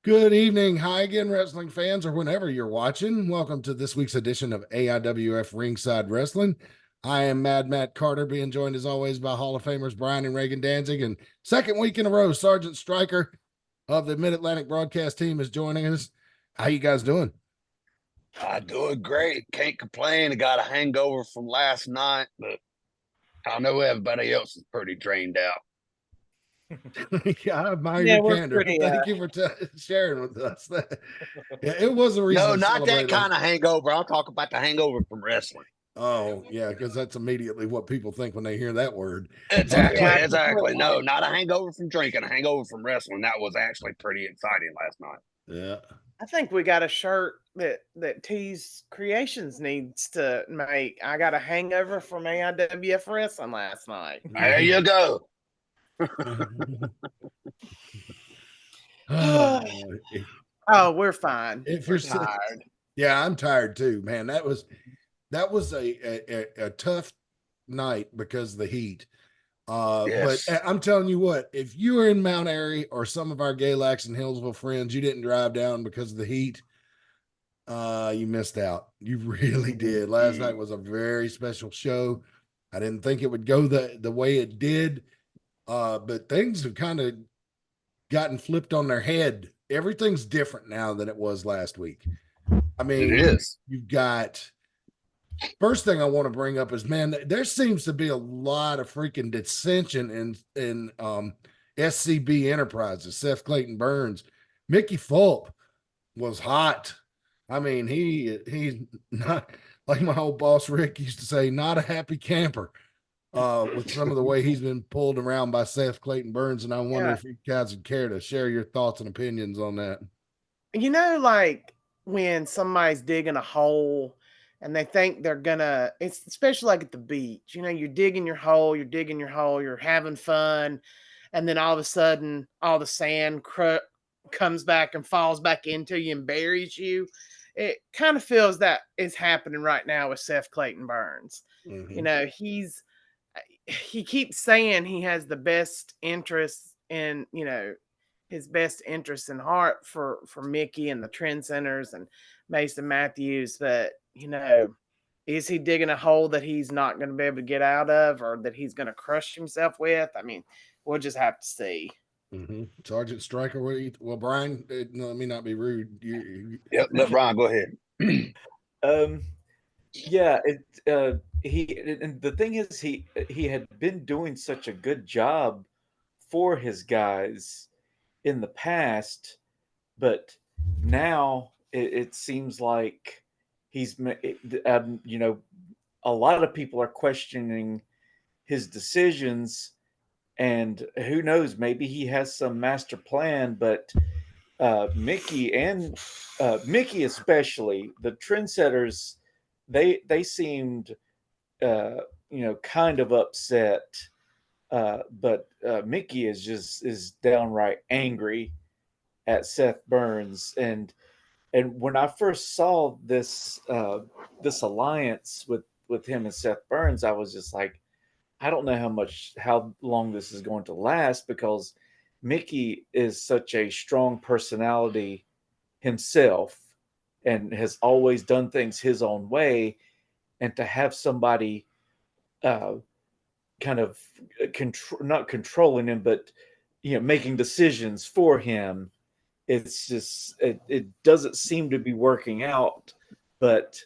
Good evening. Hi again, wrestling fans, or whenever you're watching. Welcome to this week's edition of AIWF Ringside Wrestling. I am Mad Matt Carter, being joined as always by Hall of Famers Brian and Reagan Danzig. And second week in a row, Sergeant Stryker of the Mid-Atlantic broadcast team is joining us. How you guys doing? I'm doing great. Can't complain. I got a hangover from last night, but I know everybody else is pretty drained out. Yeah, I admire Yeah, your we're candor. pretty. Thank you for sharing with us. Yeah, it was a reason No, to not that celebrate kind last. of hangover. I'll talk about the hangover from wrestling. Oh, yeah, because that's immediately what people think when they hear that word. Exactly, Yeah, exactly. No, not a hangover from drinking, a hangover from wrestling. That was actually pretty exciting last night. Yeah. I think we got a shirt that T's Creations needs to make. I got a hangover from AIWF Wrestling last night. There you go. Oh, we're fine. If We're you're tired. yeah, I'm tired too, man. That was a tough night because of the heat. But Yes. I'm telling you what, if you were in Mount Airy or some of our Galax and Hillsville friends, you didn't drive down because of the heat, you missed out. You really did. Last night was a very special show. I didn't think it would go the way it did. But things have kind of gotten flipped on their head. Everything's different now than it was last week. I It mean, is. you've got first thing I want to bring up is, man, there seems to be a lot of freaking dissension in SCB Enterprises. Seth Clayton Burns, Mickey Fulp was hot. I mean, he's not, like my old boss Rick used to say, not a happy camper. With some of the way he's been pulled around by Seth Clayton Burns, and I wonder Yeah. if you guys would care to share your thoughts and opinions on that. Like when somebody's digging a hole and they think they're gonna, it's especially like at the beach, you're digging your hole, you're having fun, and then all of a sudden, all the sand comes back and falls back into you and buries you. It kind of feels that is happening right now with Seth Clayton Burns. You Mm-hmm. know, he keeps saying he has the best interest in, his best interest in heart for Mickey and the Trend Centers and Mason Matthews, but is he digging a hole that he's not going to be able to get out of, or that he's going to crush himself with? I mean, we'll just have to see. Mm-hmm. Sergeant Stryker, well, Brian, no, let me not be rude. Yep. Let Brian go ahead. Um, yeah, he and the thing is he had been doing such a good job for his guys in the past, but now it seems like a lot of people are questioning his decisions, and who knows, maybe he has some master plan, but Mickey especially, the trendsetters, they seemed kind of upset, but Mickey is downright angry at Seth Burns, and when I first saw this alliance with him and Seth Burns, I was just like, I don't know how long this is going to last, because Mickey is such a strong personality himself and has always done things his own way, and to have somebody uh, kind of not controlling him, but making decisions for him, it's just it doesn't seem to be working out. But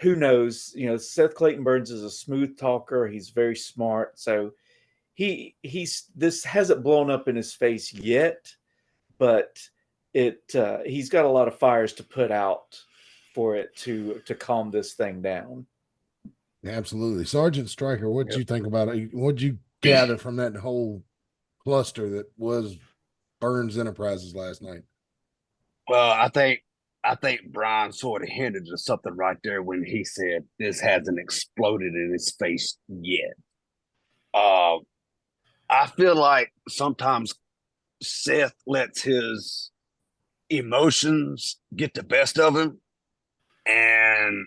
who knows? Seth Clayton Burns is a smooth talker. He's very smart, so he's this hasn't blown up in his face yet, but he's got a lot of fires to put out for it to calm this thing down. Absolutely. Sergeant Stryker, what did Yep. you think about it? What did you gather from that whole cluster that was Burns Enterprises last night? Well, I think Brian sort of hinted to something right there when he said this hasn't exploded in his face yet. Uh, I feel like sometimes Seth lets his emotions get the best of him, and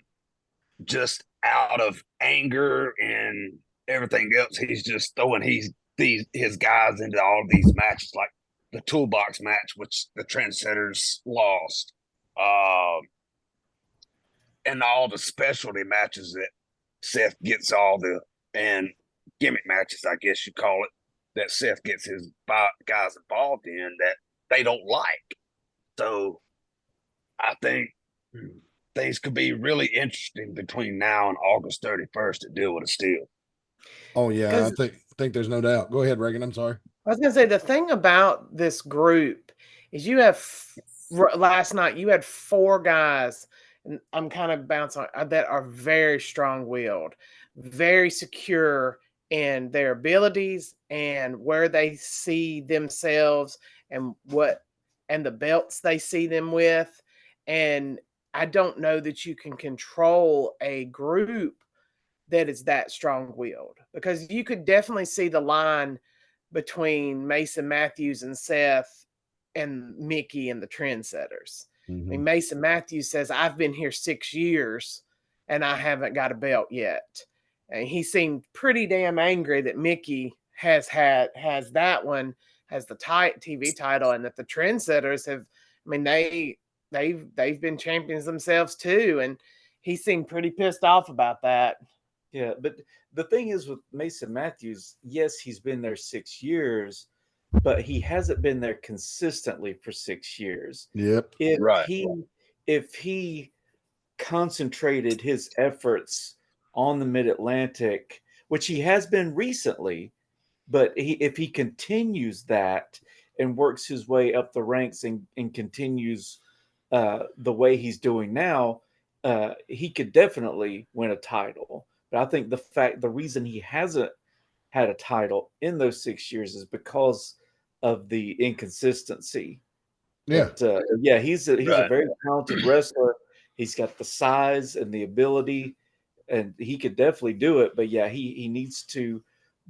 just out of anger and everything else, he's just throwing his guys into all these matches the toolbox match, which the Trendsetters lost, and all the specialty matches that Seth gets and gimmick matches, I guess you call it, that Seth gets his guys involved in that they don't like. So I think things could be really interesting between now and August 31st to deal with a steal. Oh yeah, I think there's no doubt. Go ahead, Reagan. I'm sorry. I was going to say the thing about this group is you have last night you had 4 guys, and I'm kind of bouncing that are very strong-willed, very secure in their abilities and where they see themselves and the belts they see them with. And I don't know that you can control a group that is that strong-willed, because you could definitely see the line between Mason Matthews and Seth and Mickey and the Trendsetters. I mean, Mason Matthews says, I've been here 6 years and I haven't got a belt yet. And he seemed pretty damn angry that Mickey has that one, has the TV title, and that the Trendsetters have, I mean, they've been champions themselves too. And he seemed pretty pissed off about that. Yeah, but the thing is with Mason Matthews, yes, he's been there 6 years, but he hasn't been there consistently for 6 years. Yep. If he concentrated his efforts on the Mid-Atlantic, which he has been recently, but if he continues that and works his way up the ranks and continues the way he's doing now, he could definitely win a title. But I think the reason he hasn't had a title in those 6 years is because of the inconsistency. Yeah. But, he's a very talented wrestler. He's got the size and the ability, and he could definitely do it. But yeah, he needs to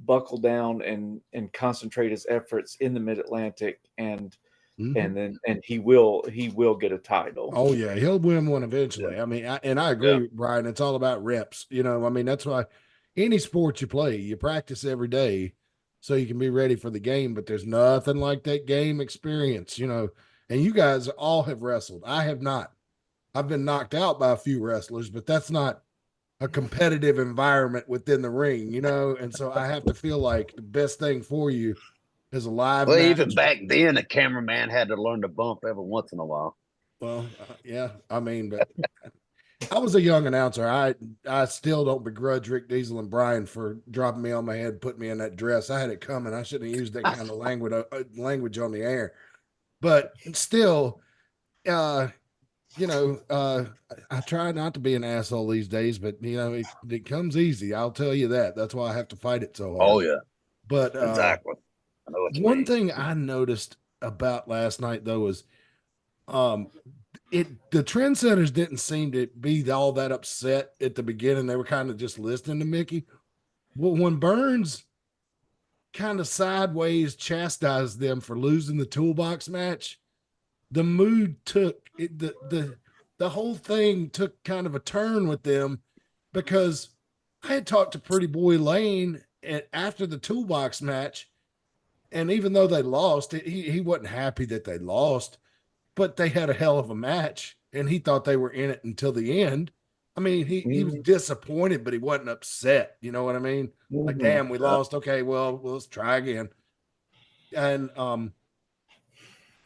buckle down and concentrate his efforts in the Mid-Atlantic, and then he will get a title. Oh yeah, he'll win one eventually. Yeah. I mean, I agree, Brian. It's all about reps. You know, I mean, that's why any sport you play, you practice every day so you can be ready for the game. But there's nothing like that game experience, you know. And you guys all have wrestled. I have not. I've been knocked out by a few wrestlers, but that's not a competitive environment within the ring, you know. And so I have to feel like the best thing for you is a live match. Even back then, a cameraman had to learn to bump every once in a while. Well, yeah, I mean, but I was a young announcer. I still don't begrudge Rick Diesel and Brian for dropping me on my head, putting me in that dress. I had it coming. I shouldn't have used that kind of language on the air. But still, you know, I try not to be an asshole these days, but you know, it comes easy. I'll tell you that. That's why I have to fight it so hard. Oh yeah, but exactly. I know what you one mean. thing I noticed about last night though was, the Trendsetters didn't seem to be all that upset at the beginning. They were kind of just listening to Mickey. Well, when Burns kind of sideways chastised them for losing the toolbox match, the mood took it, the whole thing took kind of a turn with them, because I had talked to Pretty Boy Lane after the toolbox match, and even though they lost, he wasn't happy that they lost, but they had a hell of a match, and he thought they were in it until the end. I mean, he was disappointed, but he wasn't upset. You know what I mean? Like, damn, we lost. Okay, well, let's try again. And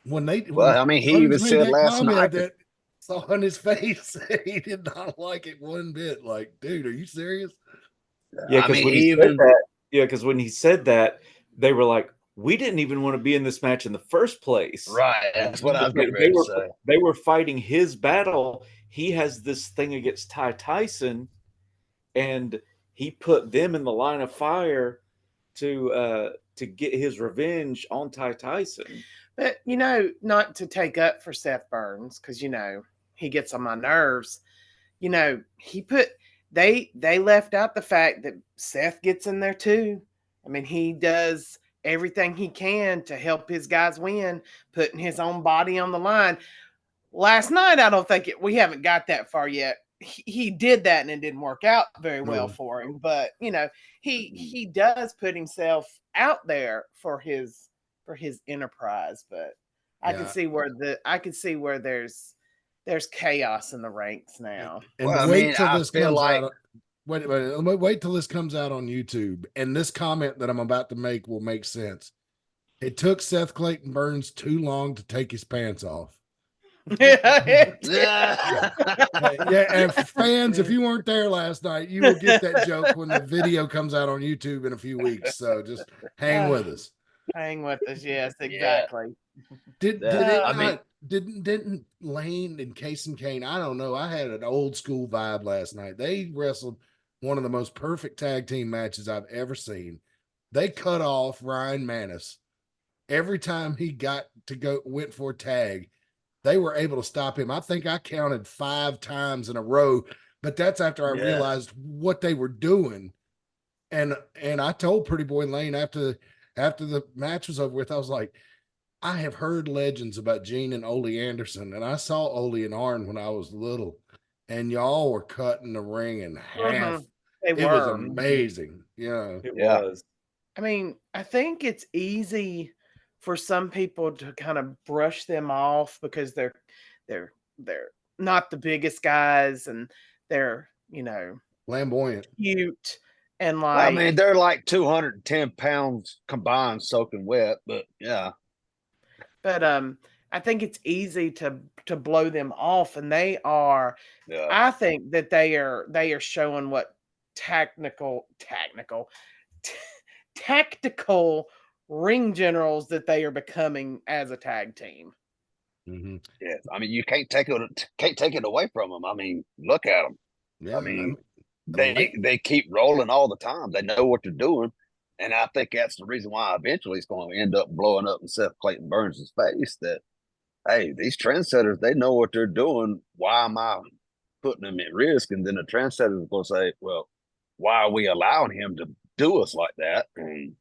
when he even said last night that saw on his face, he did not like it one bit. Like, dude, are you serious? Yeah, because when he said that, they were like, we didn't even want to be in this match in the first place. Right. That's what I was getting ready to say. They were fighting his battle. He has this thing against Ty Tyson, and he put them in the line of fire to get his revenge on Ty Tyson. But, you know, not to take up for Seth Burns, because, you know, he gets on my nerves. You know, they left out the fact that Seth gets in there too. I mean, he does everything he can to help his guys win, putting his own body on the line. Last night, I don't think we haven't got that far yet. He did that, and it didn't work out very well for him. But, you know, he does put himself out there for his for his enterprise, but I can Yeah. see where there's chaos in the ranks now. And Well, I wait mean, till I this feel comes like out. Wait till this comes out on YouTube. And this comment that I'm about to make will make sense. It took Seth Clayton Burns too long to take his pants off. yeah. Yeah, and fans, if you weren't there last night, you will get that joke when the video comes out on YouTube in a few weeks. So just hang with us. Hang with us, yes, Yeah. exactly. Did Yeah, it I not? mean- Didn't Lane and Case and Kane? I don't know. I had an old school vibe last night. They wrestled one of the most perfect tag team matches I've ever seen. They cut off Ryan Manis every time he went for a tag. They were able to stop him. I think I counted 5 times in a row, but that's after I Yeah. realized what they were doing. And I told Pretty Boy Lane after the match was over with, I was like, I have heard legends about Gene and Ole Anderson, and I saw Ole and Arn when I was little, and y'all were cutting the ring in half. They It was were. amazing. Yeah. It Yeah. was. I mean, I think it's easy for some people to kind of brush them off because they're not the biggest guys and they're, Flamboyant. cute and I like mean, they're like 210 pounds combined, soaking wet, but yeah. but I think it's easy to blow them off, and they are. Yeah. I think that they are showing what tactical tactical ring generals that they are becoming as a tag team. Mm-hmm. Yes. I mean, you can't take it away from them. I mean, look at them. Yeah. I mean, they keep rolling all the time. They know what they're doing. And I think that's the reason why eventually it's going to end up blowing up in Seth Clayton Burns' face that, hey, these trendsetters, they know what they're doing. Why am I putting them at risk? And then the trendsetters are going to say, well, why are we allowing him to do us like that? And,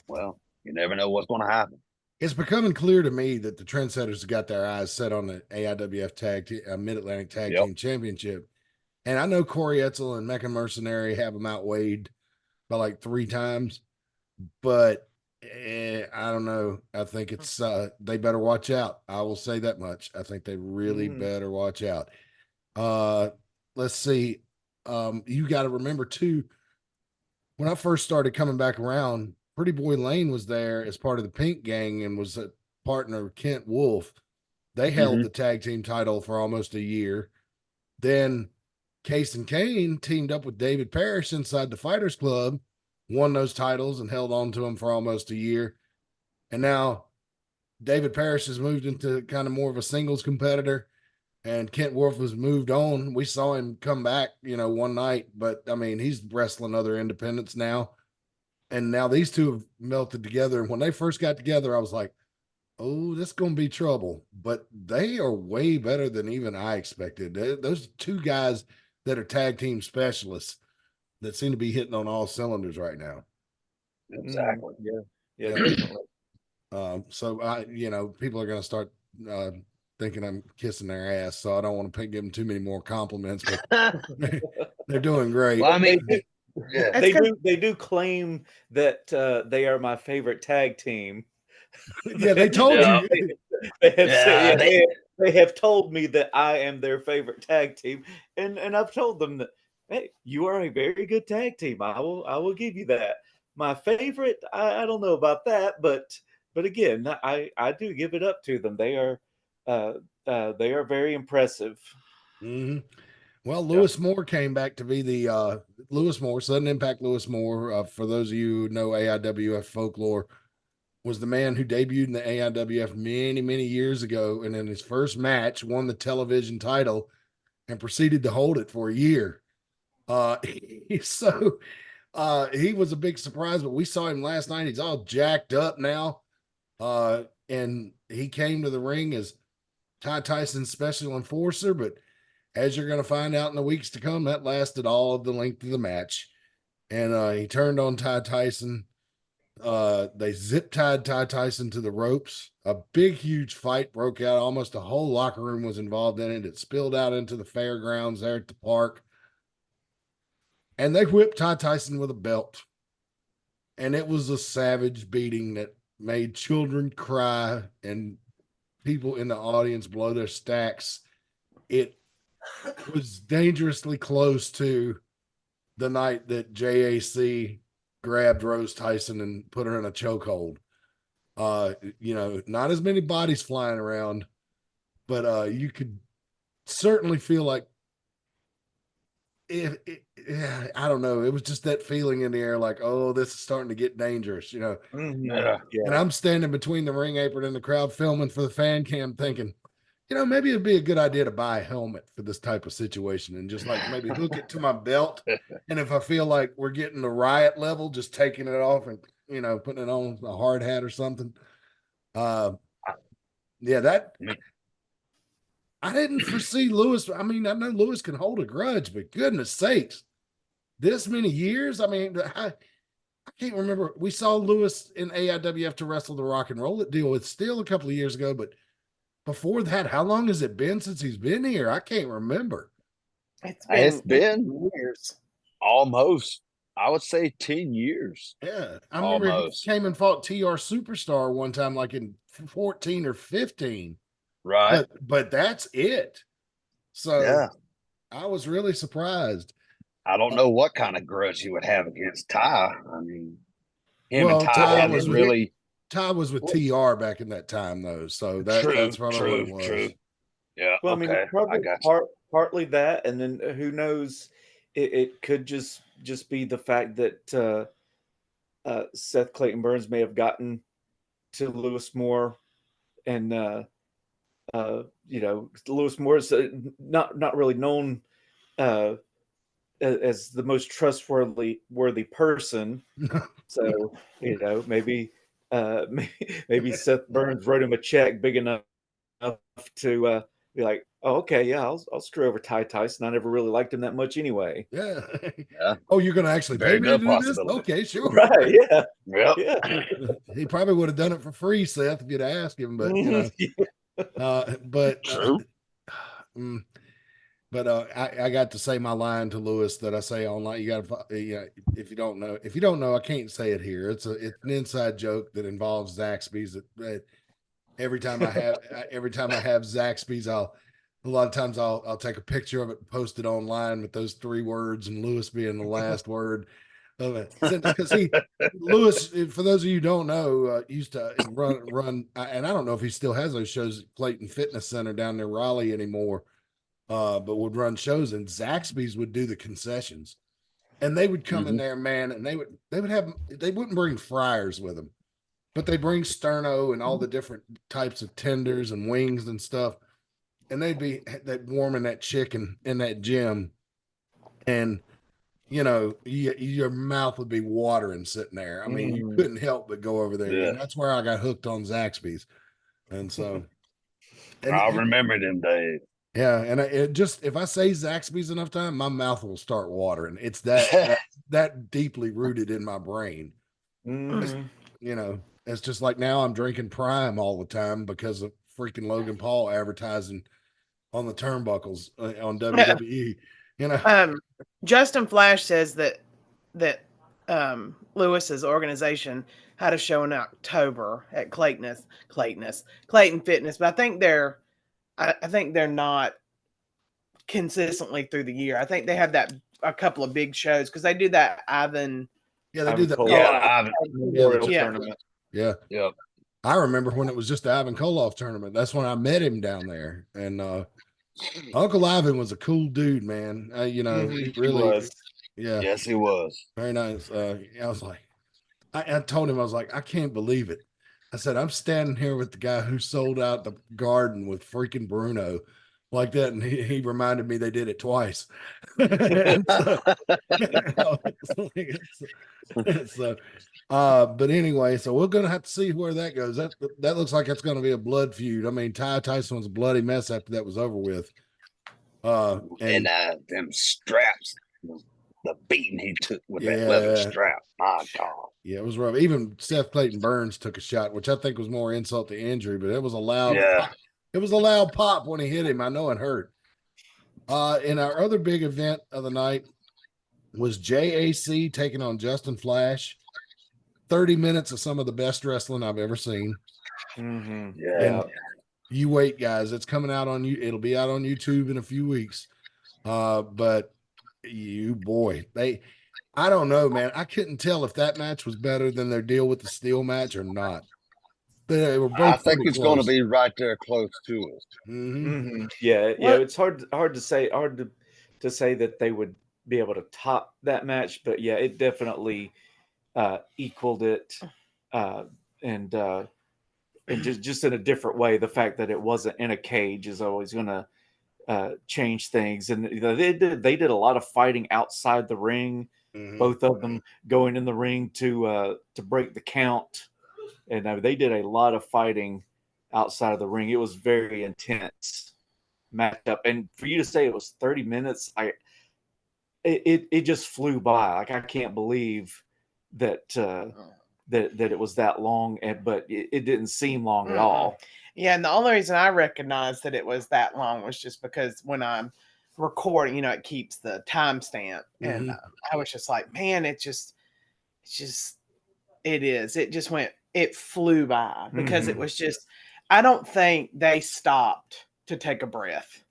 well, you never know what's going to happen. It's becoming clear to me that the trendsetters have got their eyes set on the AIWF Mid-Atlantic Tag Team Championship. And I know Corey Etzel and Mecca Mercenary have them outweighed by like 3 times, but I don't know. I think it's they better watch out. I will say that much. I think they really better watch out. Let's see. You got to remember too, when I first started coming back around, Pretty Boy Lane was there as part of the Pink Gang and was a partner of Kent Wolf. They held the tag team title for almost a year. Then Case and Kane teamed up with David Parrish inside the Fighters Club, won those titles and held on to them for almost a year. And now David Parrish has moved into kind of more of a singles competitor, and Kent Wolf has moved on. We saw him come back, one night, but I mean, he's wrestling other independents now. And now these two have melted together. And when they first got together, I was like, oh, this is going to be trouble. But they are way better than even I expected. Those 2 guys that are tag team specialists that seem to be hitting on all cylinders right now. Exactly. Yeah, definitely. So people are going to start thinking I'm kissing their ass. So I don't want to give them too many more compliments, but they're doing great. Well, I mean, they do claim that they are my favorite tag team. Yeah, they told you. They have told me that I am their favorite tag team, and I've told them that, hey, you are a very good tag team. I will give you that. My favorite, I don't know about that, but again, I do give it up to them. They are very impressive. Mm-hmm. Well, Lewis Moore came back to be the Lewis Moore, Sudden Impact Lewis Moore. For those of you who know AIWF folklore, was the man who debuted in the AIWF many, many years ago. And in his first match, won the television title and proceeded to hold it for a year. He was a big surprise, but we saw him last night. He's all jacked up now. And he came to the ring as Ty Tyson's special enforcer, but as you're going to find out in the weeks to come, that lasted all of the length of the match. And he turned on Ty Tyson. They zip-tied Ty Tyson to the ropes. A big, huge fight broke out. Almost a whole locker room was involved in it. It spilled out into the fairgrounds there at the park. And they whipped Ty Tyson with a belt. And it was a savage beating that made children cry and people in the audience blow their stacks. It was dangerously close to the night that JAC grabbed Rose Tyson and put her in a chokehold. Not as many bodies flying around, but you could certainly feel like I don't know. It was just that feeling in the air, like, oh, this is starting to get dangerous, Yeah. And I'm standing between the ring apron and the crowd filming for the fan cam thinking, maybe it'd be a good idea to buy a helmet for this type of situation and just like maybe hook it to my belt. And if I feel like we're getting the riot level, just taking it off and, putting it on a hard hat or something. That I didn't foresee Lewis. I mean, I know Lewis can hold a grudge, but goodness sakes, this many years. I mean, I can't remember. We saw Lewis in AIWF to wrestle the Rock and Roll deal with Steel a couple of years ago, but before that, how long has it been since he's been here? I can't remember. It's been years. Almost, I would say 10 years. Yeah. I remember he came and fought TR Superstar one time, like in 14 or 15. Right. But that's it. So yeah. I was really surprised. I don't know what kind of grudge he would have against Ty. I mean, and Ty was really. Ty was with TR back in that time, though. So that's probably what it was. True. Yeah. Well, I mean, probably partly that, and then who knows? It could just be the fact that Seth Clayton Burns may have gotten to Lewis more, and Lewis Moore is not really known as the most trustworthy person. So maybe Seth Burns wrote him a check big enough to be like, oh, okay, yeah, I'll screw over Ty Tyson. I never really liked him that much anyway. Yeah. Oh, you're gonna actually pay me to do this? Okay, sure. Right? Yeah. Yep. Yeah. He probably would have done it for free, Seth, if you'd asked him. But I got to say my line to Lewis that I say online. You got to, if you don't know, I can't say it here. It's an inside joke that involves Zaxby's. That every time I have Zaxby's, a lot of times I'll take a picture of it and post it online with those 3 words and Lewis being the last word of it. Because Lewis, for those of you who don't know, used to run, and I don't know if he still has those shows at Clayton Fitness Center down near Raleigh anymore, but would run shows, and Zaxby's would do the concessions, and they would come in there, man, and they wouldn't bring fryers with them, but they bring sterno and all the different types of tenders and wings and stuff. And they'd warming that chicken in that gym, and your mouth would be watering sitting there. I mean, you couldn't help but go over there. Yeah. And that's where I got hooked on Zaxby's, and so I remember them days. Yeah, and if I say Zaxby's enough time, my mouth will start watering. It's that deeply rooted in my brain. It's just like now I'm drinking Prime all the time because of freaking Logan Paul advertising on the turnbuckles on WWE. Justin Flash says that Lewis's organization had a show in October at Clayton Fitness, but I think they're not consistently through the year. I think they have a couple of big shows because they do that Ivan. Yeah, they do that. Tournament. Yeah. Yep. I remember when it was just the Ivan Koloff tournament. That's when I met him down there. And Uncle Ivan was a cool dude, man. He really was. Yeah. Yes, he was. Very nice. I was like, I told him, I was like, I can't believe it. I said, I'm standing here with the guy who sold out the Garden with freaking Bruno like that. And he reminded me they did it twice. But anyway, so we're going to have to see where that goes. That looks like it's going to be a blood feud. I mean, Ty Tyson was a bloody mess after that was over with. And them straps, the beating he took with that leather strap. My God. Yeah, it was rough. Even Seth Clayton Burns took a shot, which I think was more insult to injury, but it was a loud pop. It was a loud pop when he hit him. I know it hurt. In our other big event of the night was JAC taking on Justin Flash. 30 minutes of some of the best wrestling I've ever seen. Mm-hmm. Yeah. And you wait, guys. It's coming out on you. It'll be out on YouTube in a few weeks. But I don't know, man. I couldn't tell if that match was better than their deal with the steel match or not. They were both I think pretty it's going to close. be right there close to it. Mhm. Yeah, What- it's hard to say to say that they would be able to top that match, but yeah, it definitely equaled it, and just in a different way. The fact that it wasn't in a cage is always going to change things, and they did a lot of fighting outside the ring. Mhm. Both of them going in the ring to break the count, and they did a lot of fighting outside of the ring. It was very intense matchup, and for you to say it was 30 minutes, it just flew by. Like, I can't believe that that it was that long, but it didn't seem long at all. Yeah, and the only reason I recognized that it was that long was just because when I'm recording, it keeps the timestamp, and I was just like, man, it just it flew by because it was just. I don't think they stopped to take a breath,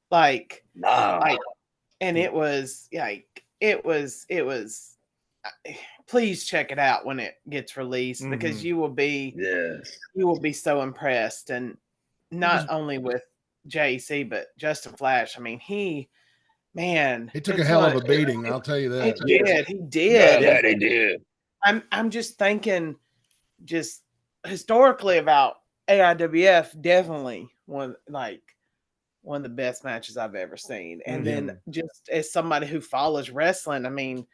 like, and it was like it was. Please check it out when it gets released because you will be so impressed, and not only with JC but Justin Flash. I mean, he took a hell of a beating, I'll tell you that. He did. Yeah, they did. I'm just thinking, just historically about AIWF, definitely one of the best matches I've ever seen. And then just as somebody who follows wrestling, I mean,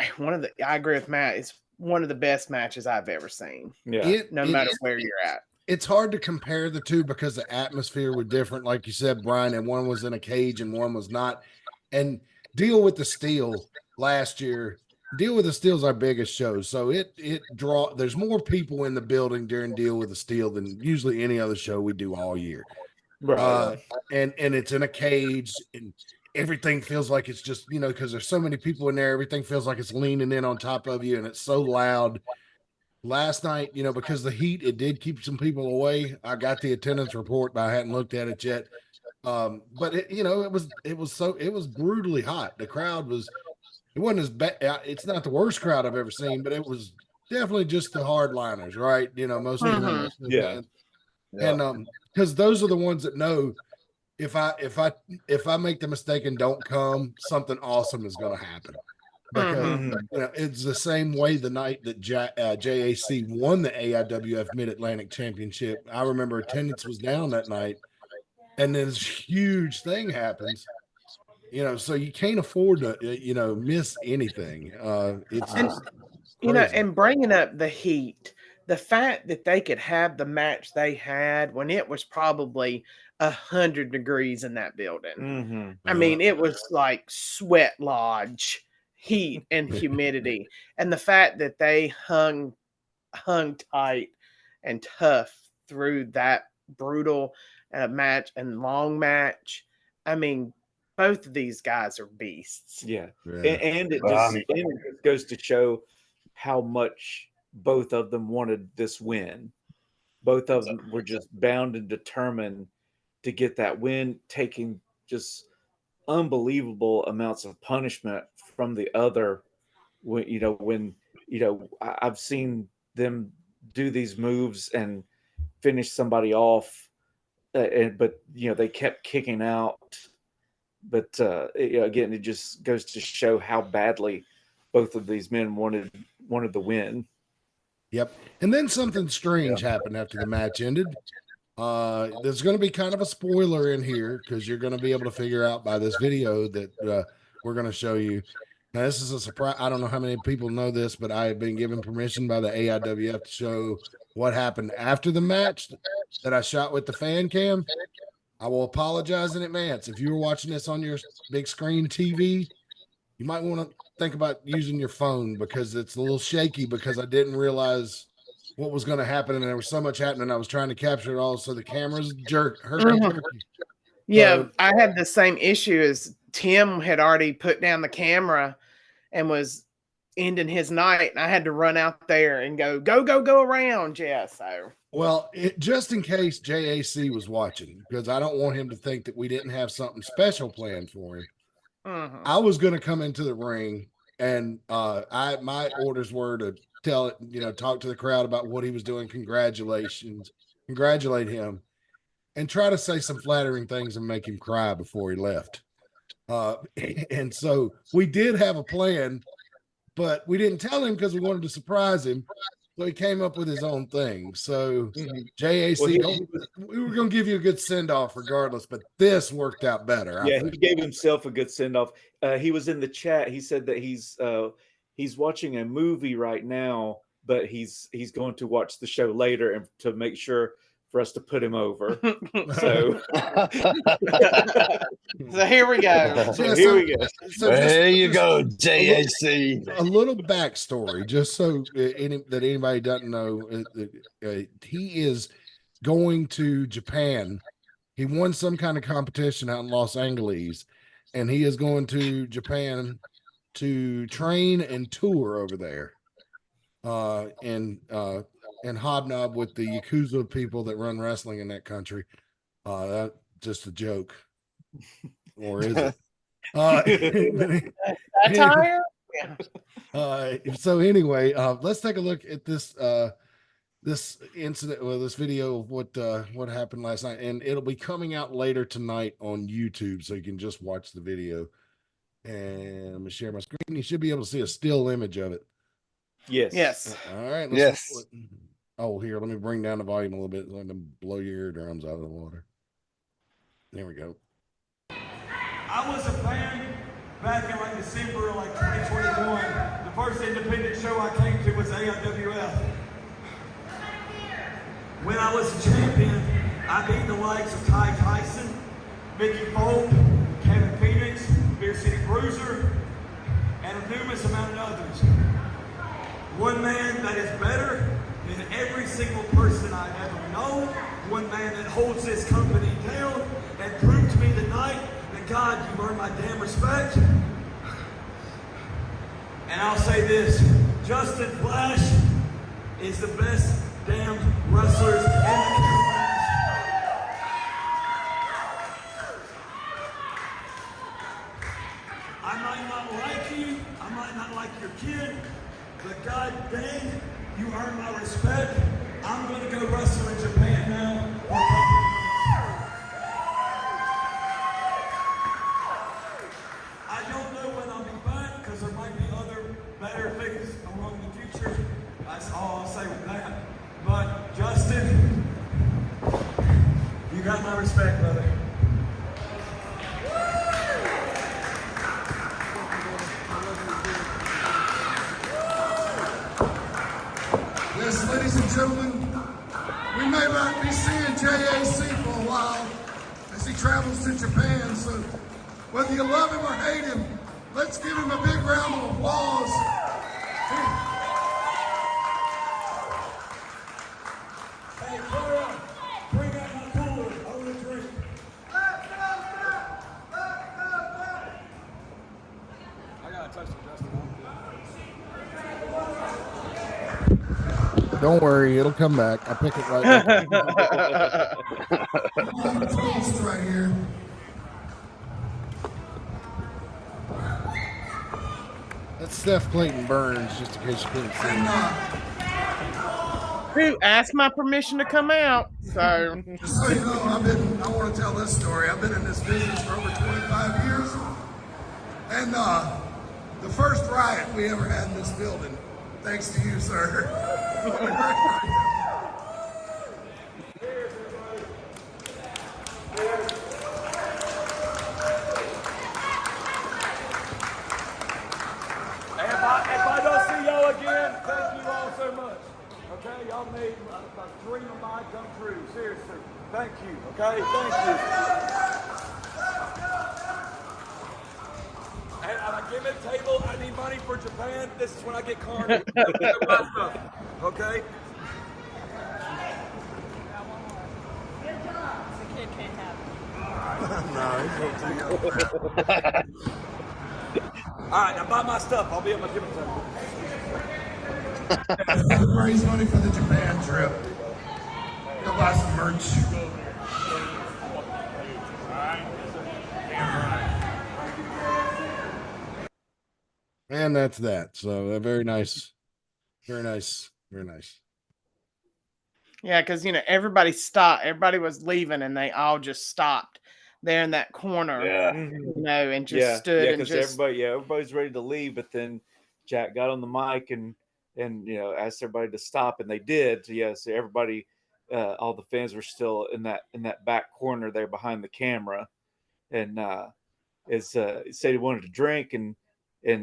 I agree with Matt. It's one of the best matches I've ever seen. Yeah, no matter where you're at. It's hard to compare the two because the atmosphere was different, like you said, Brian, and one was in a cage and one was not. And Deal with the Steel last year, Deal with the Steel is our biggest show. So there's more people in the building during Deal with the Steel than usually any other show we do all year. right. And it's in a cage, and everything feels like it's just, because there's so many people in there, everything feels like it's leaning in on top of you, and it's so loud. Last night, because the heat, it did keep some people away. I got the attendance report, but I hadn't looked at it yet. But it was brutally hot. The crowd it wasn't as bad. It's not the worst crowd I've ever seen, but it was definitely just the hardliners, right? Most of them. Yeah. And because those are the ones that know if I make the mistake and don't come, something awesome is going to happen. Because it's the same way the night that JAC won the AIWF Mid-Atlantic Championship. I remember attendance was down that night, and then this huge thing happens. So you can't afford to miss anything. It's crazy. And bringing up the heat, the fact that they could have the match they had when it was probably 100 degrees in that building. I mean, it was like sweat lodge heat and humidity, and the fact that they hung tight and tough through that brutal match and long match. I mean, both of these guys are beasts. Yeah. And it just goes to show how much both of them wanted this win. Both of them were just bound and determined to get that win, taking just unbelievable amounts of punishment from the other. When I've seen them do these moves and finish somebody off, but they kept kicking out. But again, it just goes to show how badly both of these men wanted the win. Yep. And then something strange happened after the match ended. There's going to be kind of a spoiler in here because you're going to be able to figure out by this video that we're going to show you. Now, this is a surprise. I don't know how many people know this, but I have been given permission by the AIWF to show what happened after the match that I shot with the fan cam. I will apologize in advance. If you were watching this on your big screen TV, you might want to think about using your phone because it's a little shaky because I didn't realize what was going to happen, and there was so much happening. I was trying to capture it all, so the camera's jerky. Yeah, I had the same issue as Tim had already put down the camera and was ending his night, and I had to run out there and go around. Yeah, so. Well, just in case JAC was watching, because I don't want him to think that we didn't have something special planned for him. I was going to come into the ring, and my orders were to talk to the crowd about what he was doing, congratulate him, and try to say some flattering things and make him cry before he left. And so we did have a plan, but we didn't tell him because we wanted to surprise him. So he came up with his own thing. So JAC, we were going to give you a good send off regardless, but this worked out better. Yeah, he gave himself a good send off. He was in the chat. He said that he's watching a movie right now, but he's going to watch the show later and to make sure for us to put him over. So, so here we go. There you go, JAC. A little backstory, just so that anybody doesn't know, he is going to Japan. He won some kind of competition out in Los Angeles, and he is going to Japan to train and tour over there. And hobnob with the Yakuza people that run wrestling in that country. That's just a joke. Or is it? Satire? So anyway, let's take a look at this this incident, this video of what happened last night, and it'll be coming out later tonight on YouTube, so you can just watch the video. And let me share my screen. You should be able to see a still image of it. Yes. All right. Yes. Oh, here, let me bring down the volume a little bit so I can blow your eardrums out of the water. There we go. I was a fan back in like December of like 2021. The first independent show I came to was AIWF. When I was a champion, I beat the likes of Ty Tyson, Mickey Folk, Kevin Phoenix, Beer City Bruiser, and a numerous amount of others. One man that is better than every single person I've ever known. One man that holds this company down and proved to me tonight that God, you've earned my damn respect. And I'll say this, Justin Flash is the best damn wrestlers in the class. I might not like you, I might not like your kid, but God dang, you earn my respect. I'm going to go wrestle in Japan now. I don't know when I'll be back because there might be other better things along the future. That's all I'll say with that. But Justin, you got my respect, brother. Yes, ladies and gentlemen, we may not be seeing JAC for a while as he travels to Japan, so whether you love him or hate him, let's give him a big round of applause. Hey, Clara, bring out my cooler. I want a drink. I got to touch the Justin. Don't worry, it'll come back. I'll pick it right back. I'm toast right here. That's Steph Clayton Burns, just in case you couldn't see. Who asked my permission to come out? So Just so you know, I want to tell this story. I've been in this business for over 25 years. And the first riot we ever had in this building, thanks to you, sir. If I don't see y'all again, thank you all so much. Okay, y'all made a dream of mine come true. Seriously, thank you. Okay, thank you. And I give it a table. I need money for Japan. This is when I get carded. Okay. All right, now buy my stuff. I'll be at my gym table. Raise money for the Japan trip. Go buy some merch. And that's that. So very nice. Very nice. Very nice. Yeah, because everybody stopped. Everybody was leaving, and they all just stopped there in that corner. Yeah. And just stood and because just everybody's ready to leave, but then Jack got on the mic and asked everybody to stop, and they did. So everybody, all the fans were still in that back corner there behind the camera, and he said he wanted to drink, and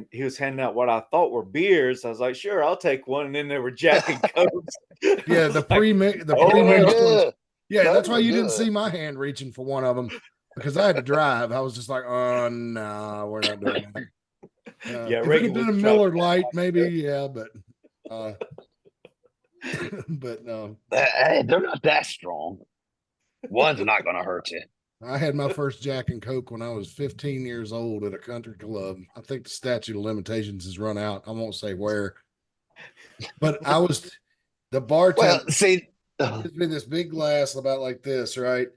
he was handing out what I thought were beers. I was like, sure, I'll take one, and then there were Jack and Cokes. Yeah, the pre-mixed ones. Yeah, that's why you didn't see my hand reaching for one of them, because I had to drive. I was just like, oh no, we're not doing that. If it had been a Miller Lite, maybe, but but no. Hey, they're not that strong. One's not going to hurt you. I had my first Jack and Coke when I was 15 years old at a country club. I think the statute of limitations has run out. I won't say where, but I was the bartender. Well, see, gives me this big glass about like this, right?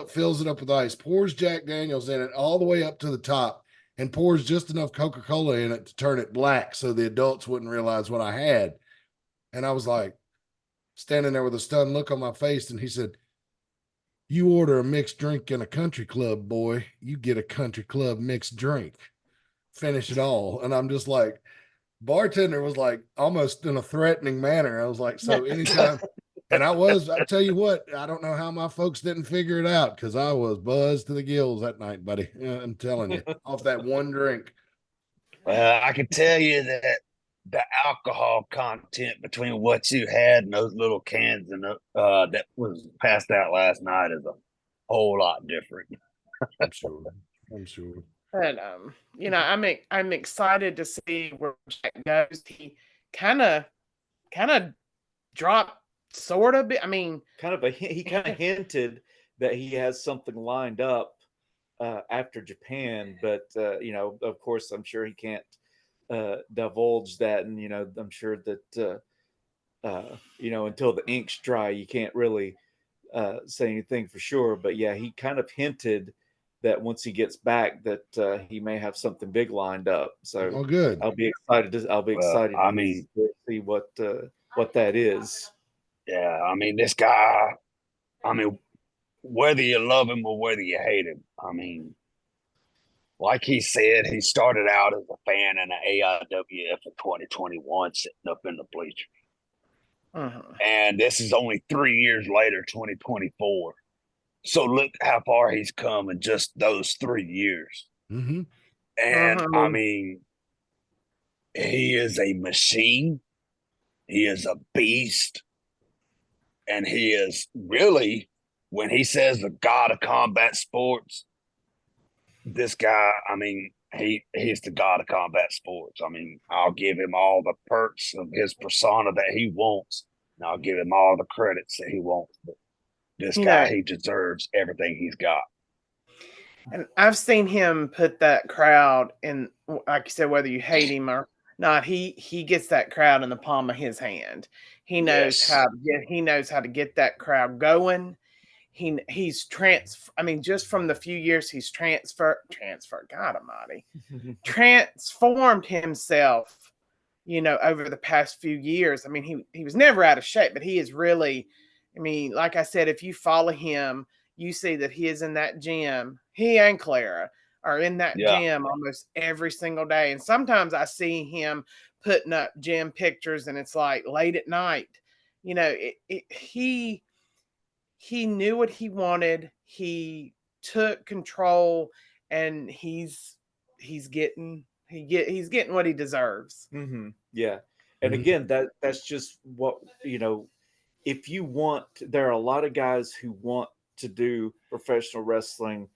Fills it up with ice, pours Jack Daniels in it all the way up to the top, and pours just enough Coca-Cola in it to turn it black so the adults wouldn't realize what I had. And I was like standing there with a stunned look on my face, and he said, "You order a mixed drink in a country club, boy, you get a country club mixed drink. Finish it all." And I'm just like, bartender was like almost in a threatening manner. I was like, so anytime. And I tell you what, I don't know how my folks didn't figure it out, because I was buzzed to the gills that night, buddy. I'm telling you, off that one drink. Well, I can tell you that the alcohol content between what you had and those little cans and that was passed out last night is a whole lot different. I'm sure. But I'm excited to see where Jack goes. He kind of dropped sort of. I mean, he kind of hinted that he has something lined up after Japan, but of course, I'm sure he can't divulge that, and I'm sure that until the ink's dry, you can't really say anything for sure. But yeah, he kind of hinted that once he gets back, that he may have something big lined up. So good. I'll be excited. To see what that is. Yeah, I mean, this guy. I mean, whether you love him or whether you hate him, I mean, like he said, he started out as a fan in the AIWF in 2021, sitting up in the bleachers. And this is only 3 years later, 2024. So look how far he's come in just those 3 years. And I mean, he is a machine. He is a beast. And he is really, when he says the god of combat sports, this guy, I mean, he's the god of combat sports. I mean, I'll give him all the perks of his persona that he wants, and I'll give him all the credits that he wants. But this guy, he deserves everything he's got. And I've seen him put that crowd in, like you said, whether you hate him or not, he gets that crowd in the palm of his hand. He knows how to get that crowd going. He's I mean, just from the few years he's transferred, God almighty, transformed himself, over the past few years. I mean, he was never out of shape, but he is really, I mean, like I said, if you follow him, you see that he is in that gym. He and Clara are in that gym almost every single day. And sometimes I see him putting up gym pictures, and it's like late at night. He knew what he wanted. He took control, and he's getting what he deserves. Yeah. And again, that's just what, if you want, there are a lot of guys who want to do professional wrestling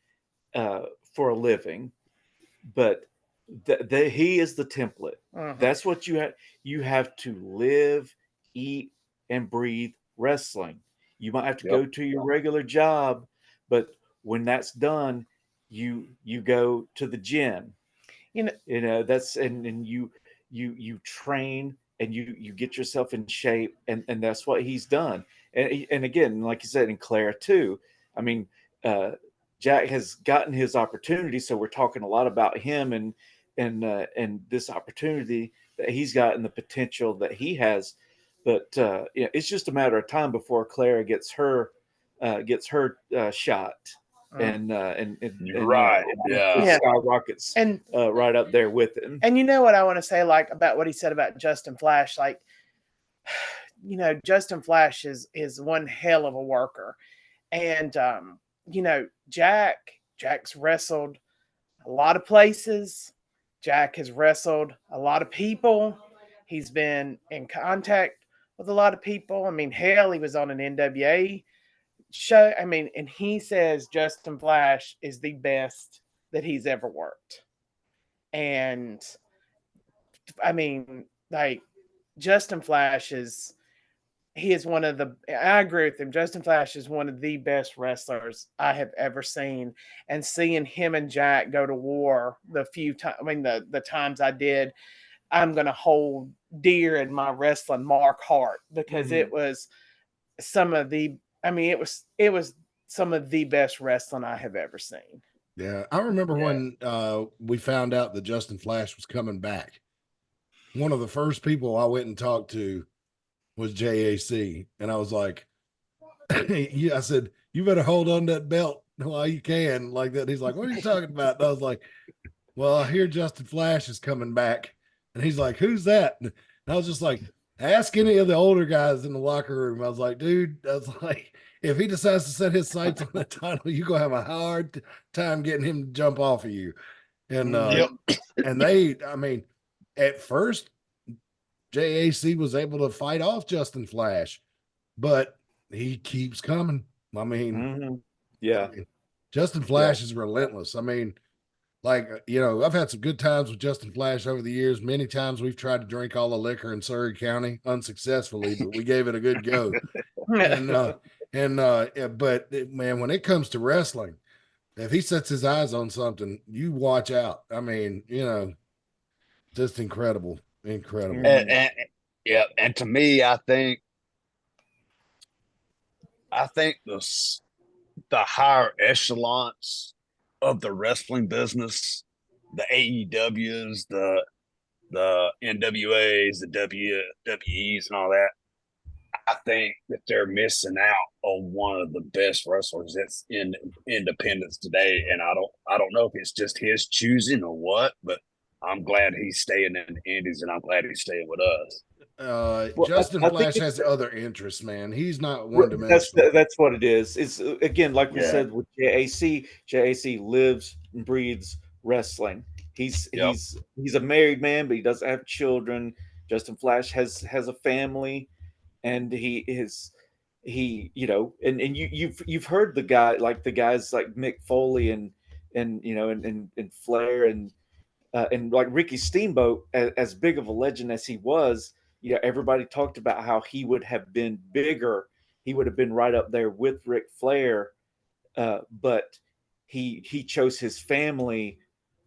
for a living, but he is the template. That's what you have to live, eat, and breathe wrestling. You might have to go to your regular job, but when that's done, you go to the gym. That's and you train and you get yourself in shape, and that's what he's done. And again, like you said, in Claire too. I mean, Jack has gotten his opportunity, so we're talking a lot about him and this opportunity that he's got and the potential that he has. But it's just a matter of time before Clara gets her shot, and You're right. Yeah. skyrockets And right up there with him. And you know what I want to say, like about what he said about Justin Flash, like, Justin Flash is one hell of a worker, and Jack's wrestled a lot of places. Jack has wrestled a lot of people. He's been in contact with a lot of people. I mean, hell, he was on an NWA show. I mean, and he says Justin Flash is the best that he's ever worked. And I mean, like, Justin Flash is one of the, I agree with him. Justin Flash is one of the best wrestlers I have ever seen. And seeing him and Jack go to war the few times, I mean, the times I did, I'm going to hold dear in my wrestling Mark Hart, because it was some of the, I mean, it was some of the best wrestling I have ever seen. Yeah. I remember when we found out that Justin Flash was coming back. One of the first people I went and talked to was JAC. And I was like, yeah, I said, you better hold on that belt while you can, like that. He's like, what are you talking about? And I was like, well, I hear Justin Flash is coming back. And he's like, who's that? And I was just like, ask any of the older guys in the locker room. I was like, dude, I was like, if he decides to set his sights on the title, you're going to have a hard time getting him to jump off of you. And, and I mean, at first, JAC was able to fight off Justin Flash, but he keeps coming. I mean, Justin Flash is relentless. I mean, like, I've had some good times with Justin Flash over the years. Many times we've tried to drink all the liquor in Surrey County unsuccessfully, but we gave it a good go. But man, when it comes to wrestling, if he sets his eyes on something, you watch out. I mean, just incredible. Incredible. And to me, I think the higher echelons of the wrestling business, the AEWs, the NWAs, the WWEs, and all that, I think that they're missing out on one of the best wrestlers that's in independence today. And I don't know if it's just his choosing or what, but I'm glad he's staying in the Indies, and I'm glad he's staying with us. Justin Flash has other interests, man. He's not one dimensional. That's what it is. It's again, like we said with JAC. JAC lives and breathes wrestling. He's a married man, but he doesn't have children. Justin Flash has a family, and you've heard the guys like Mick Foley and Flair and like Ricky Steamboat, as big of a legend as he was, everybody talked about how he would have been bigger. He would have been right up there with Ric Flair, but he chose his family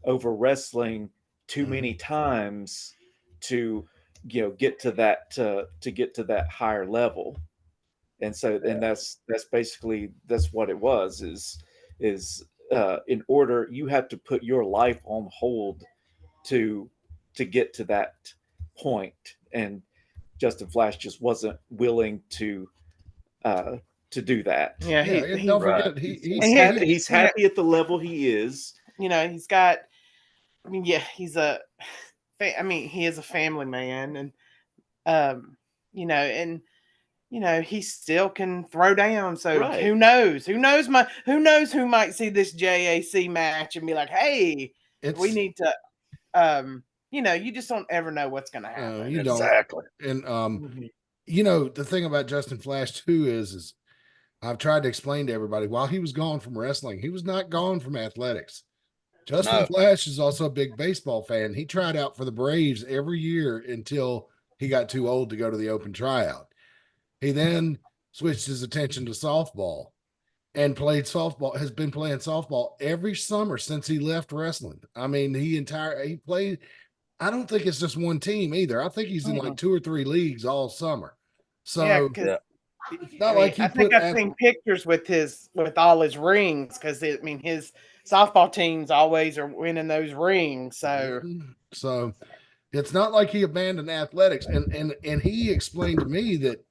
over wrestling too many times to get to that higher level. And so, and that's basically what it was. Is in order, you have to put your life on hold to get to that point, and Justin Flash just wasn't willing to do that. Don't forget, he's happy at the level he is. He's got. I mean, he is a family man, and he still can throw down. So who knows? Who knows who might see this JAC match and be like, hey, we need to. You just don't ever know what's going to happen. You don't. Exactly. And the thing about Justin Flash too is I've tried to explain to everybody, while he was gone from wrestling, he was not gone from athletics. Justin Flash is also a big baseball fan. He tried out for the Braves every year until he got too old to go to the open tryout. He then switched his attention to softball and has been playing softball every summer since he left wrestling. I mean, he played, I don't think it's just one team either. I think he's in like 2 or 3 leagues all summer. So Yeah, because Yeah. it's not like he I think put I've seen pictures with all his rings because I mean his softball teams always are winning those rings. So it's not like he abandoned athletics. And he explained to me that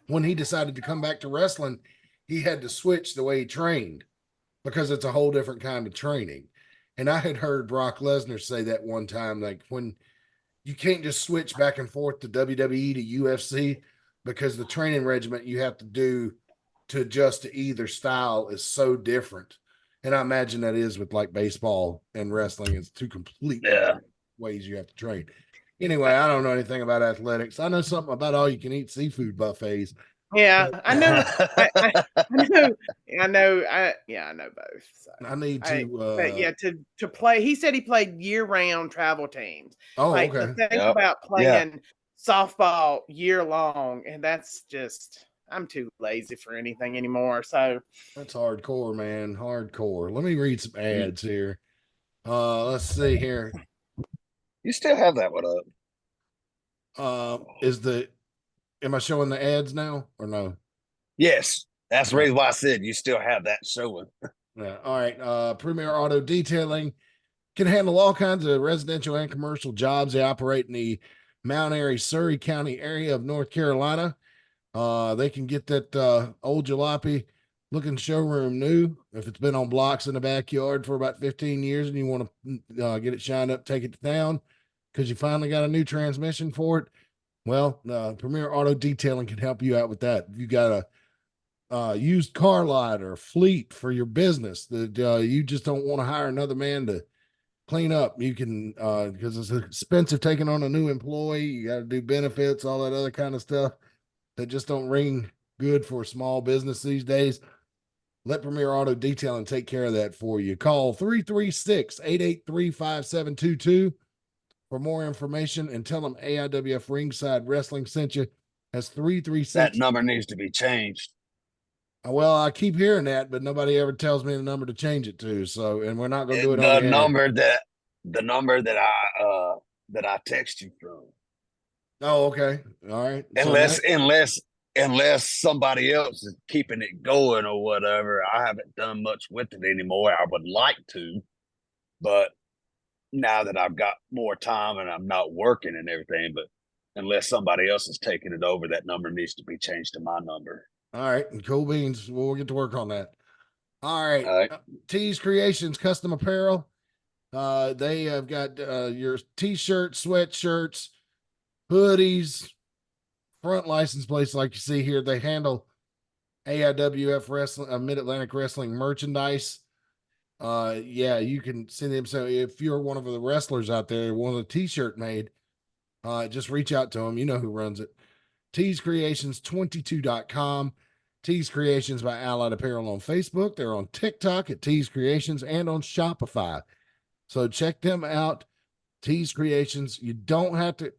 when he decided to come back to wrestling, he had to switch the way he trained because it's a whole different kind of training. And I had heard Brock Lesnar say that one time, like when you can't just switch back and forth to WWE to UFC because the training regimen you have to do to adjust to either style is so different. And I imagine that is with like baseball and wrestling. It's two completely different ways you have to train. Anyway, I don't know anything about athletics. I know something about all you can eat seafood buffets. Yeah, I know. I know. I know both. So. I need to. But yeah, to play. He said he played year-round travel teams. Oh, like okay. to think about playing softball year long, and that's just I'm too lazy for anything anymore. So that's hardcore, man. Hardcore. Let me read some ads here. Let's see here. You still have that one up. Am I showing the ads now or no? Yes. That's the reason why I said you still have that showing. Yeah. All right. Premier Auto Detailing can handle all kinds of residential and commercial jobs. They operate in the Mount Airy, Surrey County area of North Carolina. They can get that old jalopy looking showroom new if it's been on blocks in the backyard for about 15 years and you want to get it shined up, take it to town because you finally got a new transmission for it. Well, Premier Auto Detailing can help you out with that. If you got a used car lot or fleet for your business that you just don't want to hire another man to clean up, you can because it's expensive taking on a new employee. You got to do benefits, all that other kind of stuff that just don't ring good for a small business these days. Let Premier Auto Detailing take care of that for you. Call 336-883-5722 for more information and tell them AIWF Ringside Wrestling sent you. That's 336. That number needs to be changed. Well, I keep hearing that, but nobody ever tells me the number to change it to. So, and we're not going to do it on the number that I text you from. Oh, okay. All right. Unless somebody else is keeping it going or whatever. I haven't done much with it anymore. I would like to, but now that I've got more time and I'm not working and everything, but unless somebody else is taking it over, that number needs to be changed to my number. All right. Cool beans. We'll get to work on that. All right. Tees Creations Custom Apparel. They have got your t-shirts, sweatshirts, hoodies, front license plates like you see here. They handle AIWF Wrestling, Mid-Atlantic Wrestling merchandise. Yeah, you can see them. So if you're one of the wrestlers out there, want a t-shirt made, just reach out to them. You know who runs it. teescreations22.com. Tees Creations by Allied Apparel on Facebook. They're on TikTok at Tees Creations and on Shopify. So check them out. Tees Creations. You don't have to.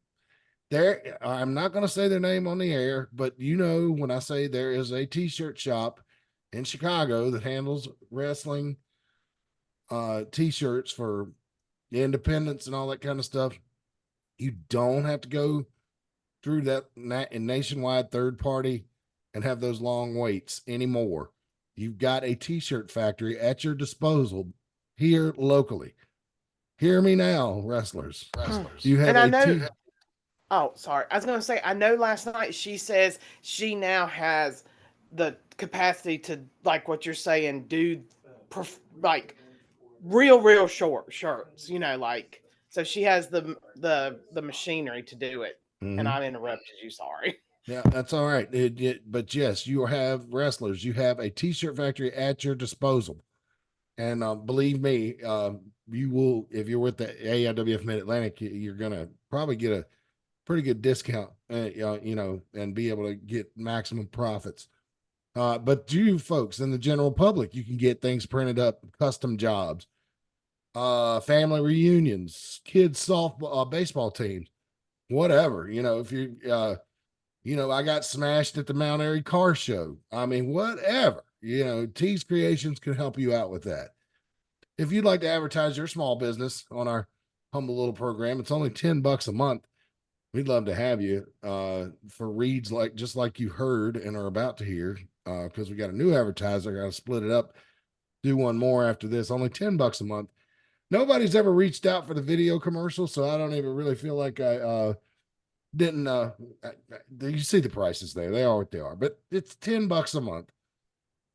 I'm not going to say their name on the air, but you know when I say there is a t-shirt shop in Chicago that handles wrestling t-shirts for independents and all that kind of stuff. You don't have to go through that nationwide third party and have those long waits anymore. You've got a t-shirt factory at your disposal here locally. Hear me now, wrestlers. You have Oh, sorry. I was going to say, I know last night she says she now has the capacity to, like what you're saying, do like real short shirts, like, so she has the machinery to do it. Mm-hmm. And I interrupted you. Sorry. Yeah, that's all right. But yes, you have wrestlers. You have a t-shirt factory at your disposal. And believe me, you will, if you're with the AIWF Mid-Atlantic, you're going to probably get a pretty good discount, and be able to get maximum profits. But you folks in the general public, you can get things printed up, custom jobs, family reunions, kids softball, baseball teams, whatever. If you, I got smashed at the Mount Airy car show. I mean, whatever. Tees Creations can help you out with that. If you'd like to advertise your small business on our humble little program. It's only $10 a month. We'd love to have you for reads just like you heard and are about to hear, because we got a new advertiser. Got to split it up, do one more after this. Only $10 a month. Nobody's ever reached out for the video commercial, so I don't even really feel like I didn't. You see the prices there; they are what they are. But it's $10 a month.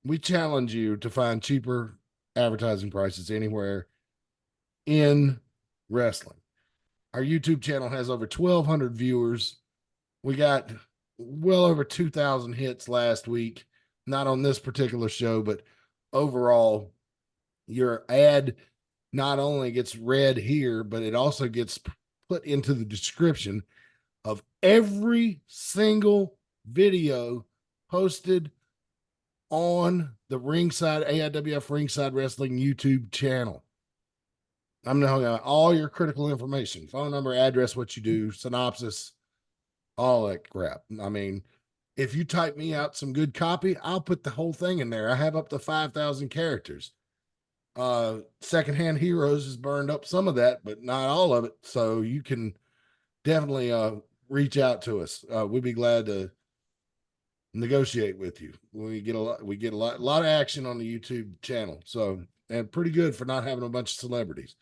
We challenge you to find cheaper advertising prices anywhere in wrestling. Our YouTube channel has over 1,200 viewers. We got well over 2,000 hits last week. Not on this particular show, but overall, your ad not only gets read here, but it also gets put into the description of every single video posted on the AIWF Ringside Wrestling YouTube channel. I'm now got all your critical information, phone number, address, what you do, synopsis, all that crap. I mean, if you type me out some good copy, I'll put the whole thing in there. I have up to 5,000 characters. Secondhand Heroes has burned up some of that, but not all of it. So you can definitely reach out to us. We'd be glad to negotiate with you. We get a lot of action on the YouTube channel. So, and pretty good for not having a bunch of celebrities.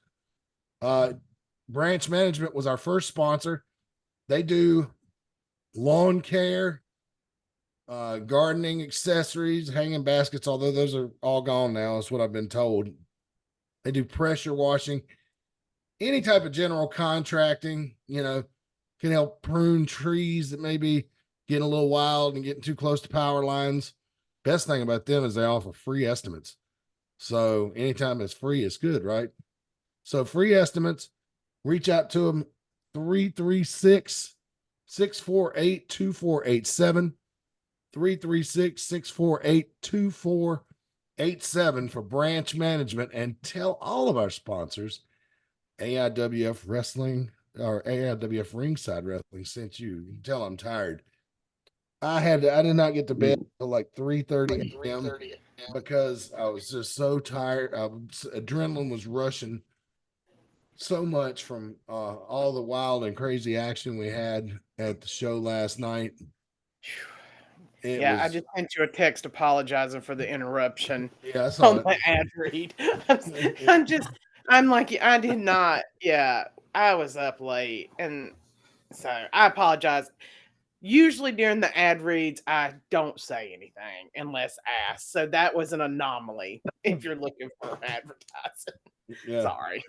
Branch Management was our first sponsor. They do lawn care, gardening accessories, hanging baskets, although those are all gone now, is what I've been told. They do pressure washing, any type of general contracting, can help prune trees that may be getting a little wild and getting too close to power lines. Best thing about them is they offer free estimates. So anytime it's free, it's good, right? So free estimates, reach out to them, 336-648-2487, 336-648-2487 for Branch Management, and tell all of our sponsors AIWF Wrestling or AIWF Ringside Wrestling sent you. You can tell I'm tired. I did not get to bed until like 3:30 a.m. because I was just so tired. Adrenaline was rushing so much from all the wild and crazy action we had at the show last night. I just sent you a text apologizing for the interruption. Yeah, I saw it. My ad read. I'm like, I did not. Yeah, I was up late, and so I apologize. Usually during the ad reads, I don't say anything unless asked. So that was an anomaly if you're looking for advertising. Yeah. Sorry.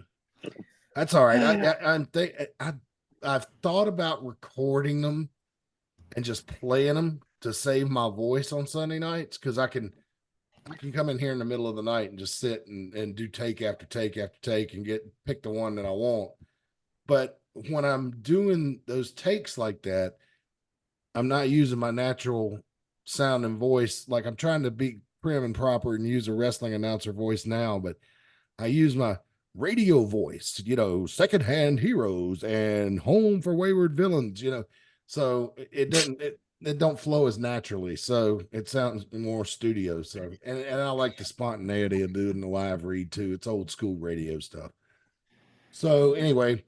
That's all right. I've thought about recording them and just playing them to save my voice on Sunday nights, because I can come in here in the middle of the night and just sit and do take after take after take and pick the one that I want. But when I'm doing those takes like that, I'm not using my natural sound and voice. Like, I'm trying to be prim and proper and use a wrestling announcer voice now, but I use my radio voice, Secondhand Heroes and Home for Wayward Villains, so it don't flow as naturally. So it sounds more studio. So, and I like the spontaneity of doing the live read too. It's old school radio stuff. So anyway,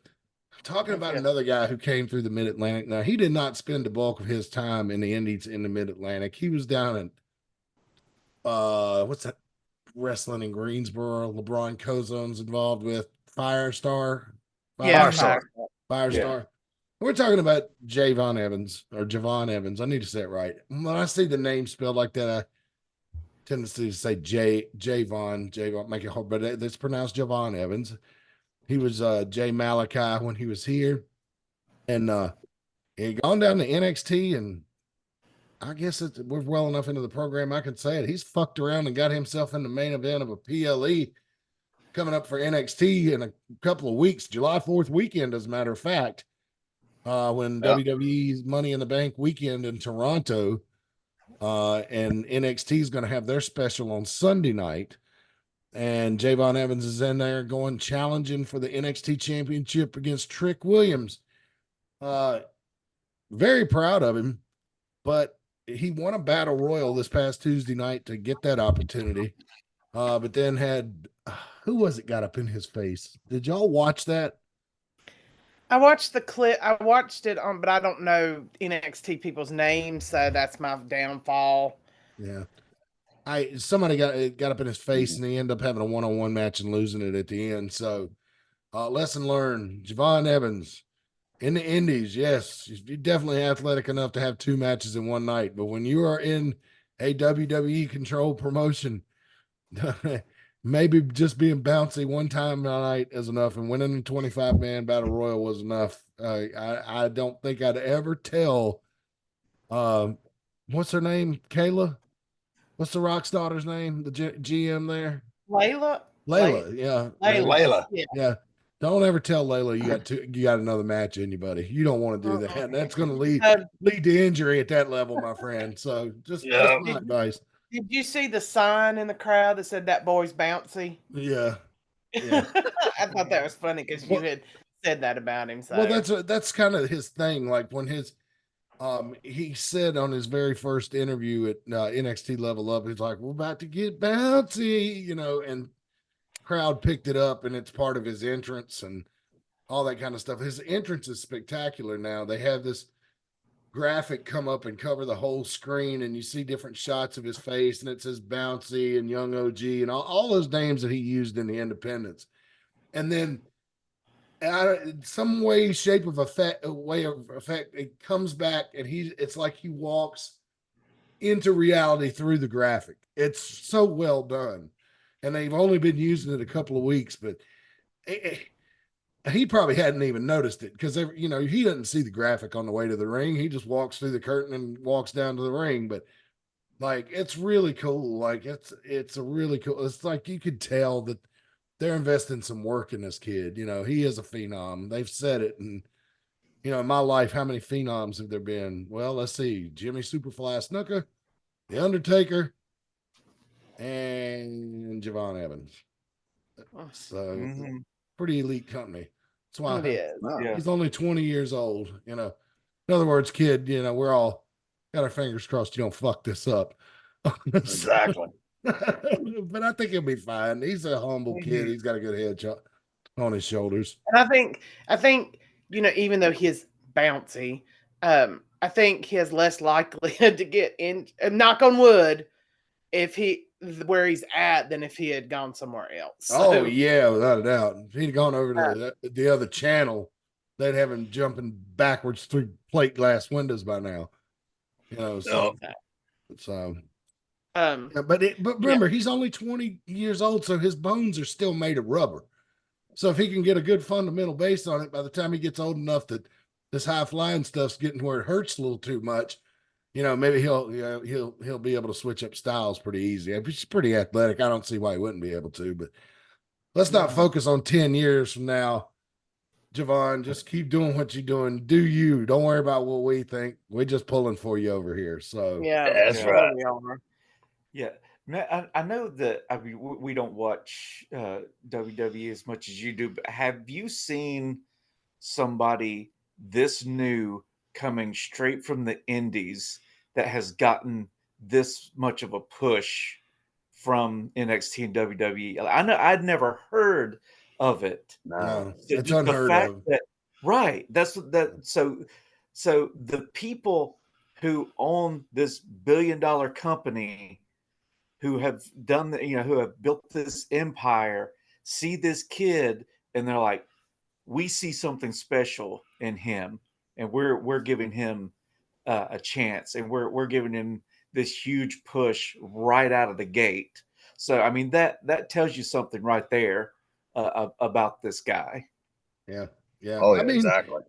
talking about another guy who came through the Mid-Atlantic. Now, he did not spend the bulk of his time in the Indies in the Mid-Atlantic. He was down in what's that wrestling in Greensboro? LeBron Cozone's involved with Firestar. Firestar. Yeah. We're talking about Javon Evans. I need to say it right. When I see the name spelled like that, I tendency to say Javon, make it hard, but it's pronounced Javon Evans. He was Jay Malachi when he was here, and he had gone down to NXT, and I guess we're well enough into the program I can say it. He's fucked around and got himself in the main event of a PLE coming up for NXT in a couple of weeks, July 4th weekend, as a matter of fact, when WWE's Money in the Bank weekend in Toronto, and NXT is going to have their special on Sunday night. And Javon Evans is in there going challenging for the NXT championship against Trick Williams. Very proud of him, but he won a battle royal this past Tuesday night to get that opportunity. But then had, who was it got up in his face? Did y'all watch that? I watched the clip. I watched it on, but I don't know NXT people's names, so that's my downfall. Yeah. Somebody got up in his face and he ended up having a one-on-one match and losing it at the end. So lesson learned. Javon Evans in the Indies, yes, you're definitely athletic enough to have 2 matches in one night. But when you are in a WWE controlled promotion, maybe just being bouncy one time a night is enough, and winning the 25-man battle royal was enough. I don't think I'd ever tell. What's her name? Kayla. What's the Rock's daughter's name? The GM there. Layla. Layla. Yeah. Layla. Layla. Yeah. Yeah. Don't ever tell Layla you got another match in you, buddy. You don't want to do that. That's going to lead to injury at that level, my friend. So just my advice. Did you see the sign in the crowd that said that boy's bouncy? Yeah. Yeah. I thought that was funny because you had said that about him. So. Well, that's kind of his thing. Like when he said on his very first interview at NXT Level Up, he's like, "We're about to get bouncy," and crowd picked it up, and it's part of his entrance and all that kind of stuff. His entrance is spectacular now. They have this graphic come up and cover the whole screen, and you see different shots of his face, and it says Bouncy and Young OG and all those names that he used in the independents. And then some way, shape of effect, it comes back, and it's like he walks into reality through the graphic. It's so well done. And they've only been using it a couple of weeks, but he probably hadn't even noticed it because he doesn't see the graphic on the way to the ring. He just walks through the curtain and walks down to the ring. But like, it's really cool. Like it's a really cool. It's like you could tell that they're investing some work in this kid. He is a phenom. They've said it. And in my life, how many phenoms have there been? Well, let's see: Jimmy Superfly Snuka, The Undertaker, and Javon Evans. So pretty elite company. That's why he's only 20 years old. In other words, kid, we're all got our fingers crossed you don't fuck this up. Exactly. But I think he'll be fine. He's a humble kid. He's got a good head on his shoulders. And I think even though he's bouncy, I think he has less likelihood to get in. Knock on wood, if where he's at than if he had gone somewhere else. So, yeah, without a doubt. If he'd gone over to the other channel, they'd have him jumping backwards through plate glass windows by now. But remember, he's only 20 years old, so his bones are still made of rubber. So if he can get a good fundamental base on it, by the time he gets old enough that this high flying stuff's getting where it hurts a little too much, maybe he'll be able to switch up styles pretty easy. He's pretty athletic. I don't see why he wouldn't be able to, but let's not focus on 10 years from now. Javon, just keep doing what you're doing. Do you. Don't worry about what we think. We're just pulling for you over here. So that's right. Yeah. I know that we don't watch WWE as much as you do, but have you seen somebody this new coming straight from the indies that has gotten this much of a push from NXT and WWE? I know I'd never heard of it. No, it's unheard of. Right. So the people who own this billion-dollar company, who have done who have built this empire, see this kid and they're like, we see something special in him, and we're giving him a chance, and we're giving him this huge push right out of the gate. So I mean that tells you something right there about this guy. Yeah. Oh, yeah, exactly.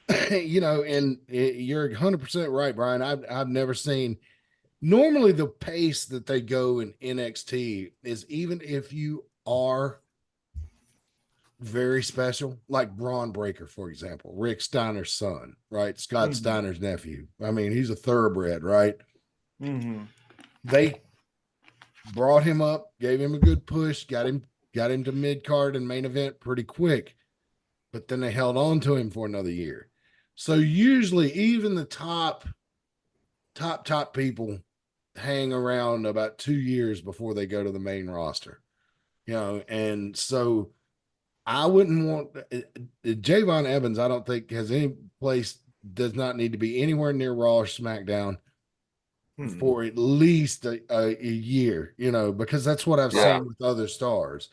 And you're 100% right, Brian. I've never seen. Normally, the pace that they go in NXT is, even if you are very special, like Braun Breaker, for example, Rick Steiner's son, right? Scott Steiner's nephew. I mean, he's a thoroughbred, right? Mm-hmm. They brought him up, gave him a good push, got him to mid card and main event pretty quick, but then they held on to him for another year. So usually, even the top people hang around about 2 years before they go to the main roster, and so I wouldn't want Javon Evans. I don't think has any place, does not need to be anywhere near Raw or SmackDown for at least a year, because that's what I've Yeah. seen with other stars.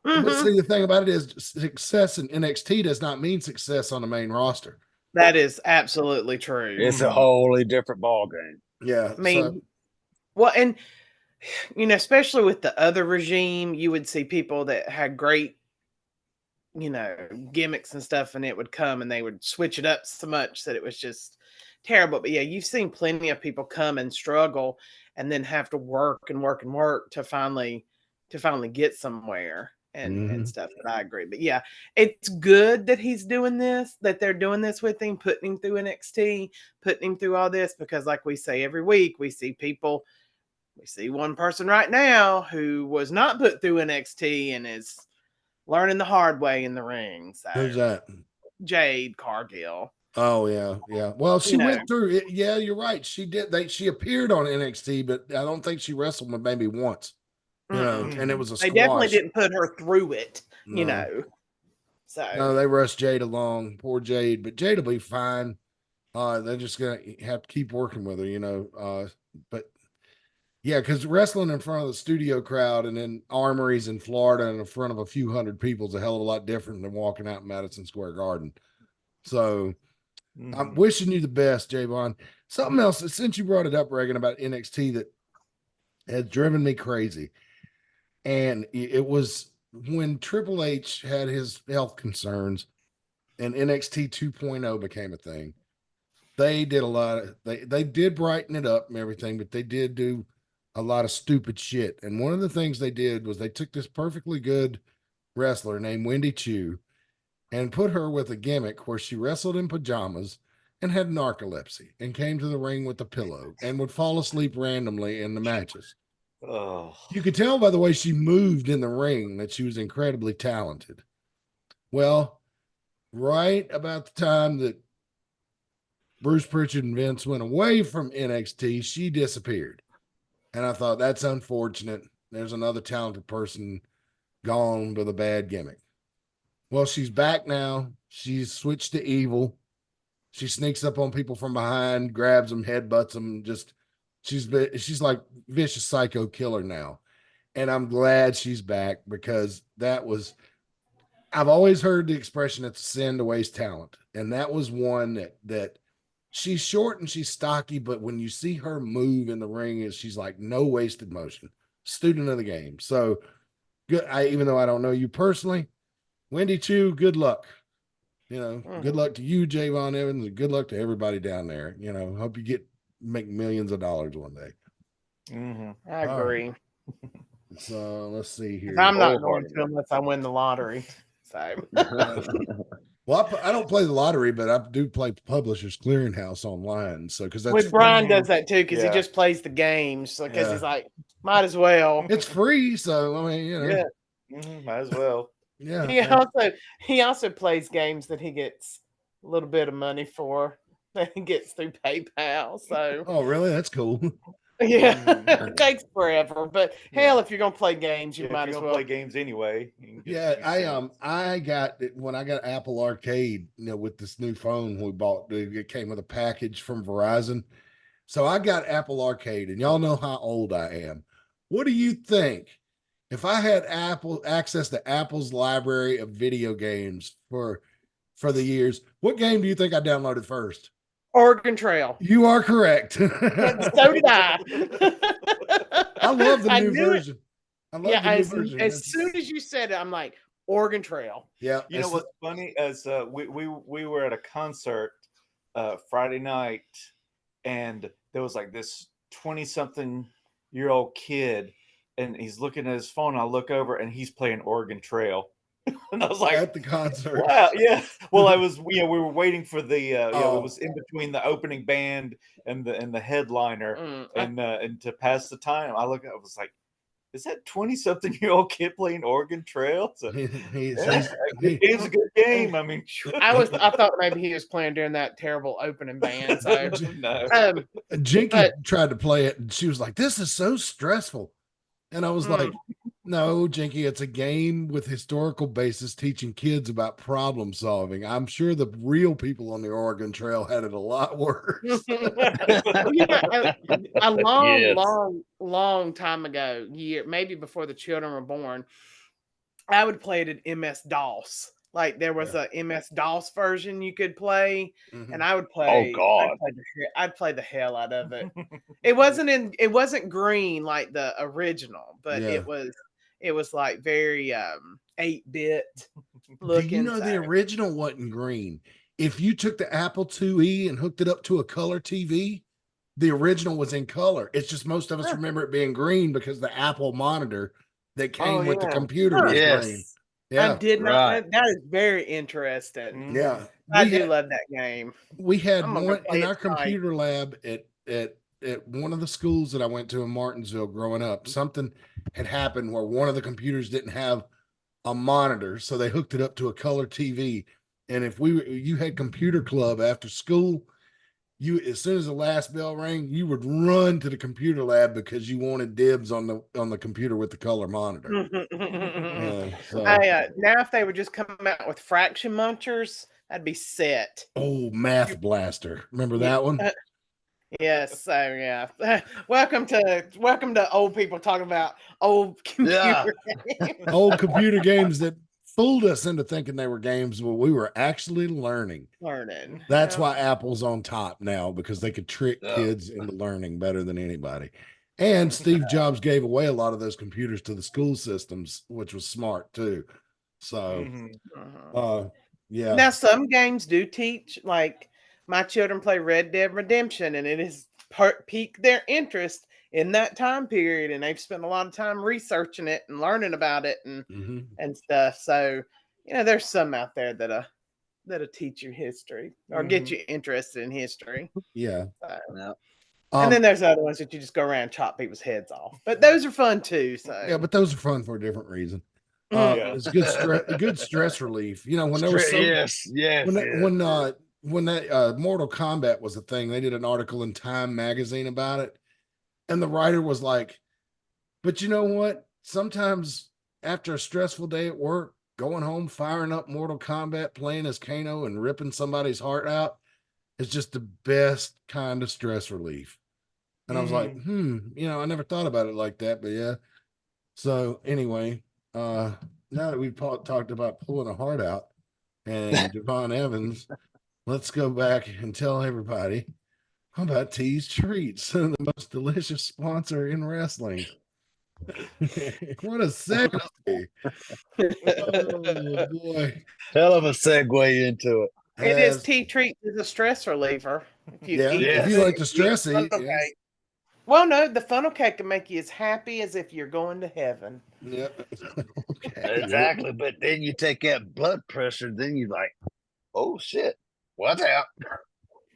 Mhm. But see, the thing about it is success in NXT does not mean success on the main roster. That is absolutely true. It's a wholly different ball game. Yeah. I mean, well, and especially with the other regime, you would see people that had great, gimmicks and stuff, and it would come and they would switch it up so much that it was just terrible. But yeah, you've seen plenty of people come and struggle and then have to work and work and work to finally get somewhere and stuff. But I agree. But yeah, it's good that he's doing this, that they're doing this with him, putting him through NXT, putting him through all this, because like we say every week, we see one person right now who was not put through NXT and is learning the hard way in the ring. So who's that? Jade Cargill. Oh yeah. Well, she You know. went through it. Yeah, you're right. She did. She appeared on NXT, but I don't think she wrestled maybe once. And it was a They squash. definitely didn't put her through it. No. So No, they rushed Jade along. Poor Jade, but Jade will be fine. They're just gonna have to keep working with her, but yeah, because wrestling in front of the studio crowd and in armories in Florida and in front of a few hundred people is a hell of a lot different than walking out in Madison Square Garden. So I'm wishing you the best, Javon. Something else, since you brought it up, Reagan, about NXT that has driven me crazy. And it was when Triple H had his health concerns and NXT 2.0 became a thing. They did a lot of, they did brighten it up and everything, but they did do a lot of stupid shit. And one of the things they did was they took this perfectly good wrestler named Wendy Chu and put her with a gimmick where she wrestled in pajamas and had narcolepsy and came to the ring with a pillow and would fall asleep randomly in the matches. Oh. You could tell by the way she moved in the ring that she was incredibly talented. Well, right about the time that Bruce Pritchard and Vince went away from NXT, she disappeared. And I thought, that's unfortunate. There's another talented person gone with a bad gimmick. Well, she's back now. She's switched to evil. She sneaks up on people from behind, grabs them, headbutts them. She's like vicious psycho killer now. And I'm glad she's back because I've always heard the expression, it's a sin to waste talent. And that was one that she's short and she's stocky, but when you see her move in the ring, she's like no wasted motion. Student of the game. So good. Even though I don't know you personally, Wendy Chu, good luck. Good luck to you, Javon Evans, and good luck to everybody down there. Hope you make millions of dollars one day. I agree. So let's see here. I'm not going to unless I win the lottery. So well, I don't play the lottery, but I do play Publishers Clearinghouse online. So because that's with Brian does that too, because he just plays the games. So because he's like, might as well. It's free, so I mean, might as well. Yeah. He also plays games that he gets a little bit of money for that he gets through PayPal. So oh, really? That's cool. Yeah, it takes forever, but hell, if you're gonna play games, you might as well play games anyway. Yeah, I got when I got Apple Arcade, with this new phone we bought, it came with a package from Verizon. So I got Apple Arcade, and y'all know how old I am. What do you think if I had access to Apple's library of video games for the years? What game do you think I downloaded first? Oregon Trail. You are correct. So did I. I love the new version. As soon as you said it, I'm like, Oregon Trail. Yeah. You know what's funny? As we were at a concert Friday night, and there was like this 20-something-year-old kid, and he's looking at his phone. I look over, and he's playing Oregon Trail. And I was like, at the concert. Wow, yeah. Well, I was, we were waiting for the, it was in between the opening band and the headliner, and to pass the time. I was like, is that 20-something-year-old kid playing Oregon Trail? So, it's a good game. I mean, I thought maybe he was playing during that terrible opening band. So no. Jinky tried to play it, and she was like, "This is so stressful," and I was like, No, Jinky, it's a game with historical basis teaching kids about problem solving. I'm sure the real people on the Oregon Trail had it a lot worse. Well, you know, a long, Yes. long time ago, maybe before the children were born, I would play it in MS-DOS. Like there was a MS-DOS version you could play, and I would Oh play. God. I'd play the hell out of it. It wasn't green like the original, but Yeah. it was like very 8-bit Do looking. you know the original wasn't green? If you took the Apple IIe and hooked it up to a color TV, the original was in color. It's just most of us remember it being green because the Apple monitor that came with the computer was Yes. green. I Yeah. did not know. Right. That is very interesting. Yeah. I do love that game. We had I'm gonna go one play in it our tonight. computer lab at one of the schools that I went to in Martinsville growing up. Something had happened where one of the computers didn't have a monitor, so they hooked it up to a color TV. And if you had computer club after school, you as soon as the last bell rang, you would run to the computer lab because you wanted dibs on the computer with the color monitor. So Now if they would just come out with fraction munchers, I'd be set. oh, Math Blaster. Remember that one? Yes, so yeah. Welcome to old people talking about old computer games. Old computer games that fooled us into thinking they were games, but we were actually learning. That's why Apple's on top now, because they could trick kids into learning better than anybody. And Steve Jobs gave away a lot of those computers to the school systems, which was smart too. So yeah. Now some games do teach, like my children play Red Dead Redemption, and it has piqued their interest in that time period, and they've spent a lot of time researching it and learning about it and stuff. So, you know, there's some out there that'll teach you history or get you interested in history. Yeah. And then there's other ones that you just go around and chop people's heads off. But those are fun too. So yeah, but those are fun for a different reason. It's good stress relief. You know, when there was when that Mortal Kombat was a thing, they did an article in Time magazine about it. And the writer was like, but you know what? Sometimes after a stressful day at work, going home, firing up Mortal Kombat, playing as Kano and ripping somebody's heart out is just the best kind of stress relief. And I was like, you know, I never thought about it like that, but yeah. So anyway, now that we've talked about pulling a heart out and Javon Evans, let's go back and tell everybody about T's Treats, the most delicious sponsor in wrestling. What a segue. Oh boy. Hell of a segue into it. It is T Treats is a stress reliever. If you like to stress eat. Yes. Well, no, the funnel cake can make you as happy as if you're going to heaven. Yep. Okay. Exactly. But then you take that blood pressure, then you're like, oh shit, watch out.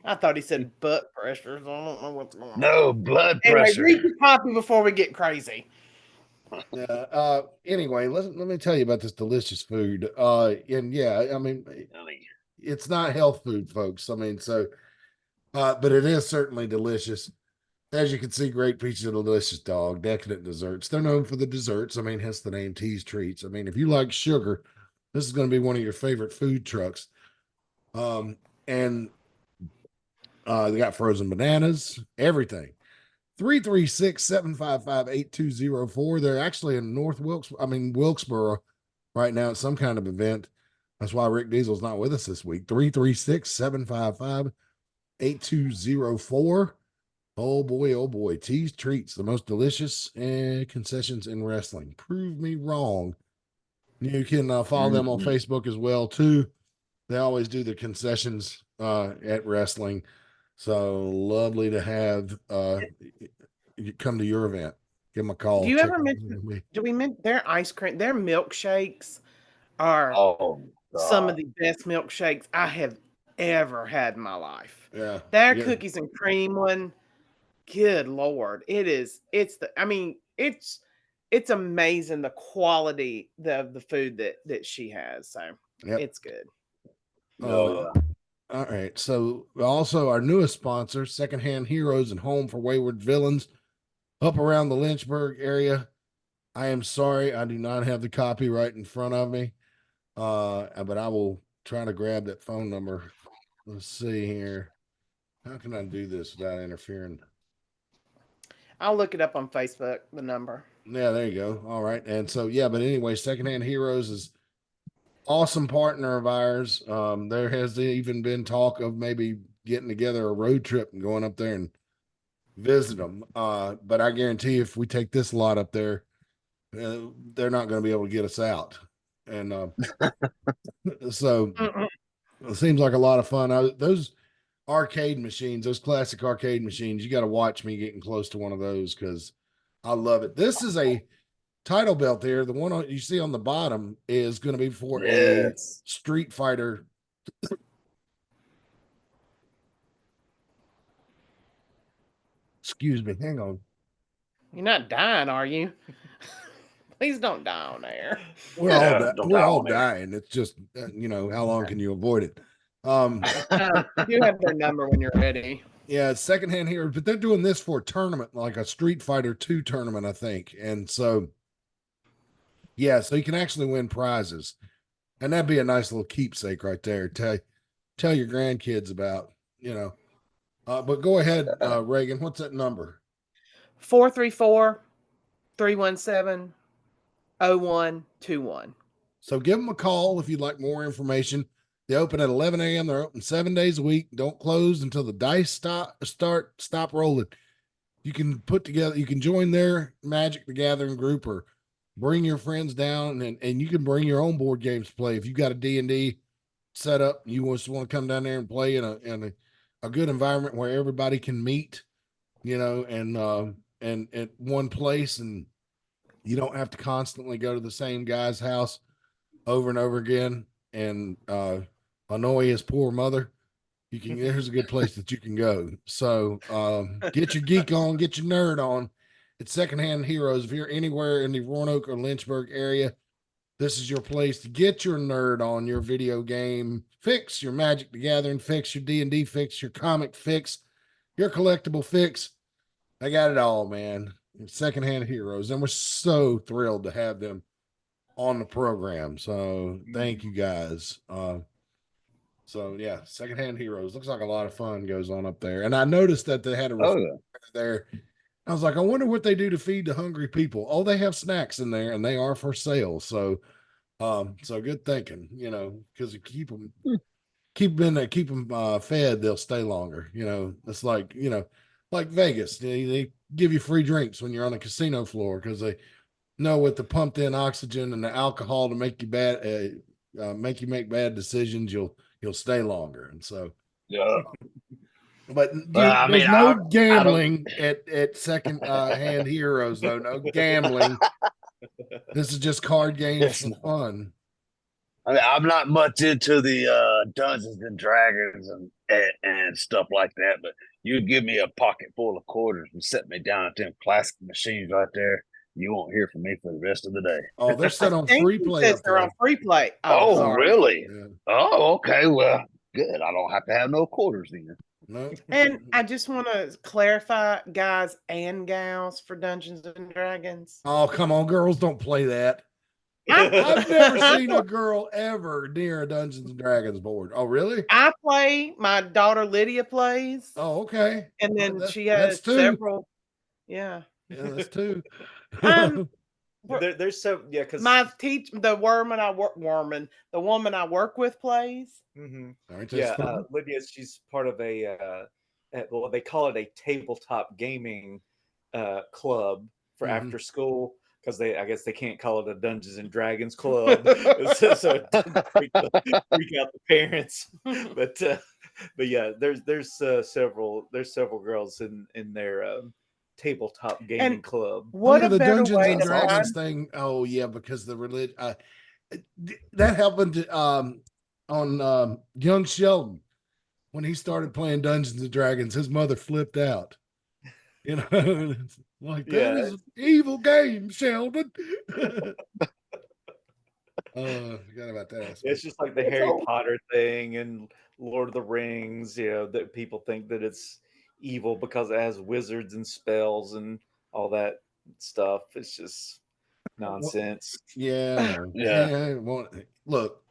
I thought he said butt pressure. So I don't know what's going on. No, blood pressure. Read your copy before we get crazy. Anyway, let me tell you about this delicious food. And yeah, I mean, it's not health food, folks. I mean, so, but it is certainly delicious. As you can see, great pieces of delicious dog, decadent desserts. They're known for the desserts. I mean, hence the name T's Treats. I mean, if you like sugar, this is going to be one of your favorite food trucks. And they got frozen bananas, everything. 336-755-8204. They're actually in Wilkesboro right now at some kind of event. That's why Rick Diesel's not with us this week. 336-755-8204. Oh boy. T's Treats, the most delicious concessions in wrestling. Prove me wrong. You can follow them on Facebook as well, too. They always do the concessions at wrestling. So lovely to have you come to your event. Give them a call. Do you ever mention, their ice cream, their milkshakes are some of the best milkshakes I have ever had in my life. Yeah. Their cookies and cream one, good Lord. It's amazing the quality of the food that she has. So it's good. All right. So also our newest sponsor, Secondhand Heroes and Home for Wayward Villains, up around the Lynchburg area. I am sorry, I do not have the copyright in front of me. But I will try to grab that phone number. Let's see here. How can I do this without interfering? I'll look it up on Facebook, the number. Yeah, there you go. All right. And so, yeah, but anyway, Secondhand Heroes is awesome partner of ours. There has even been talk of maybe getting together a road trip and going up there and visit them. But I guarantee if we take this lot up there, they're not going to be able to get us out. And so it seems like a lot of fun. Those arcade machines, those classic arcade machines, you got to watch me getting close to one of those because I love it. This is a title belt there. The one you see on the bottom is going to be for a Street Fighter. Excuse me. Hang on. You're not dying, are you? Please don't die on air. We're all dying. It's just, how long can you avoid it? You have their number when you're ready. Yeah, Secondhand here, but they're doing this for a tournament, like a Street Fighter 2 tournament, I think. And so, yeah, so you can actually win prizes. And that'd be a nice little keepsake right there. Tell your grandkids about, but go ahead, Reagan. What's that number? 434-317-0121. So give them a call if you'd like more information. They open at 11 a.m. They're open 7 days a week. Don't close until the dice stop rolling. You can join their Magic the Gathering group or bring your friends down and you can bring your own board games to play. If you've got a D&D set up, you just want to come down there and play in a good environment where everybody can meet, and at one place, and you don't have to constantly go to the same guy's house over and over again and annoy his poor mother. There's a good place that you can go. So get your geek on, get your nerd on. It's Secondhand Heroes. If you're anywhere in the Roanoke or Lynchburg area, this is your place to get your nerd on, your video game fix, your Magic the Gathering fix, your D&D fix, your comic fix, your collectible fix. I got it all, man. Secondhand Heroes. And we're so thrilled to have them on the program. So thank you guys. So yeah, Secondhand Heroes. Looks like a lot of fun goes on up there. And I noticed that they had a refrigerator there. I was like, I wonder what they do to feed the hungry people. Oh, they have snacks in there and they are for sale. So so good thinking, because you keep them fed, they'll stay longer. It's like, like Vegas, they give you free drinks when you're on a casino floor because they know with the pumped in oxygen and the alcohol to make you make bad decisions, you'll stay longer. And so, yeah. But there's no gambling at Secondhand Heroes, though. No gambling. This is just card games for fun. I mean, I'm not much into the Dungeons and Dragons and stuff like that, but you give me a pocket full of quarters and set me down at them classic machines right there, you won't hear from me for the rest of the day. Oh, they're set on free play. They're on free play. Oh, really? Yeah. Oh, okay. Well, good. I don't have to have no quarters then. No. And I just want to clarify, guys and gals, for Dungeons and Dragons. Oh, come on, girls, don't play that. I've never seen a girl ever near a Dungeons and Dragons board. Oh, really? I play. My daughter Lydia plays. Oh, okay. And then she has several. Yeah. Yeah, that's two. There's so because the woman I work with plays. Yeah, Lydia, she's part of well, they call it a tabletop gaming club for after school. Because I guess they can't call it a Dungeons and Dragons club, so it doesn't freak out the parents. But yeah, there's several girls in their tabletop gaming club. What the Dungeons and Dragons thing? Oh yeah, because the religion that happened on young Sheldon when he started playing Dungeons and Dragons. His mother flipped out. Like that is an evil game, Sheldon. Forgot about that. It's just like the Harry Potter thing and Lord of the Rings, that people think that it's evil because it has wizards and spells and all that stuff. It's just nonsense. Yeah. Yeah. Well, look,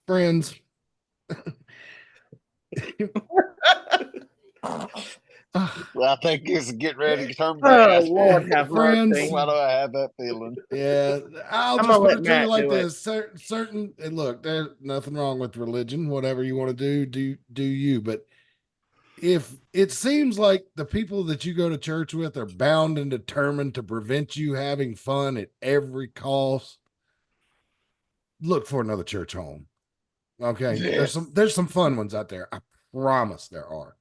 friends. Well, I think it's getting ready to turn Oh bad. Lord, have Friends. mercy. Why do I have that feeling? Yeah, I'll I'm just gonna put let it to you Matt like do it. this: certain. And look, there's nothing wrong with religion. Whatever you want to do you. But if it seems like the people that you go to church with are bound and determined to prevent you having fun at every cost, look for another church home. Okay, Yes. there's some fun ones out there. I promise there are.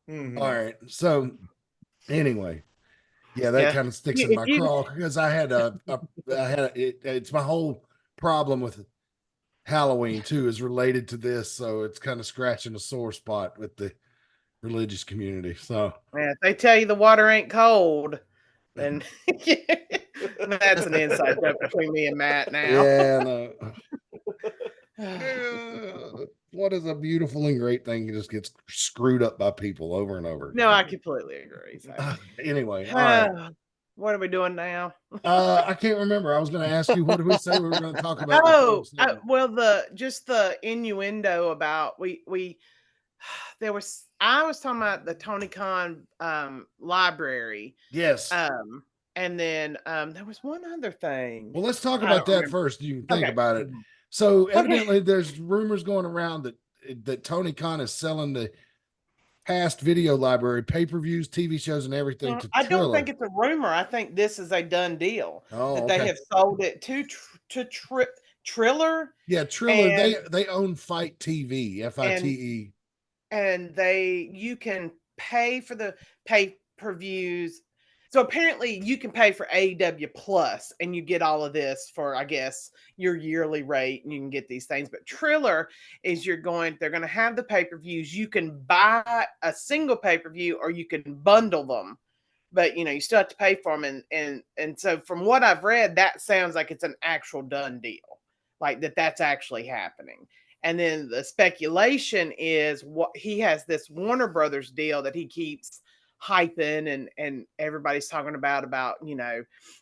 Mhm. All right, so anyway. Yeah, that Yeah. kind of sticks in If my you, craw because it's my whole problem with Halloween too is related to this, so it's kind of scratching a sore spot with the religious community. So man, if they tell you the water ain't cold, then that's an inside joke between me and Matt now. yeah, no. What is a beautiful and great thing just gets screwed up by people over and over. No, I completely agree. So. Anyway, all right. What are we doing now? I can't remember. I was going to ask you, what did we say we were going to talk about? Well, just the innuendo about we there was I was talking about the Tony Khan library. Yes. And then there was one other thing. Well, let's talk I about don't that remember. first. You can think Okay. about it. So evidently there's rumors going around that Tony Khan is selling the past video library, pay-per-views, TV shows, and everything to I don't Triller. think it's a rumor. I think this is a done deal Oh, that they okay. have sold it to Triller. Yeah, Triller. And- They own Fight TV, FITE. And you can pay for the pay-per-views. So apparently you can pay for AEW Plus and you get all of this for, I guess, your yearly rate and you can get these things. But Triller is they're going to have the pay-per-views. You can buy a single pay-per-view or you can bundle them. But you still have to pay for them. And so from what I've read, that sounds like it's an actual done deal. Like that's actually happening. And then the speculation is what he has this Warner Brothers deal that he keeps hyping and everybody's talking about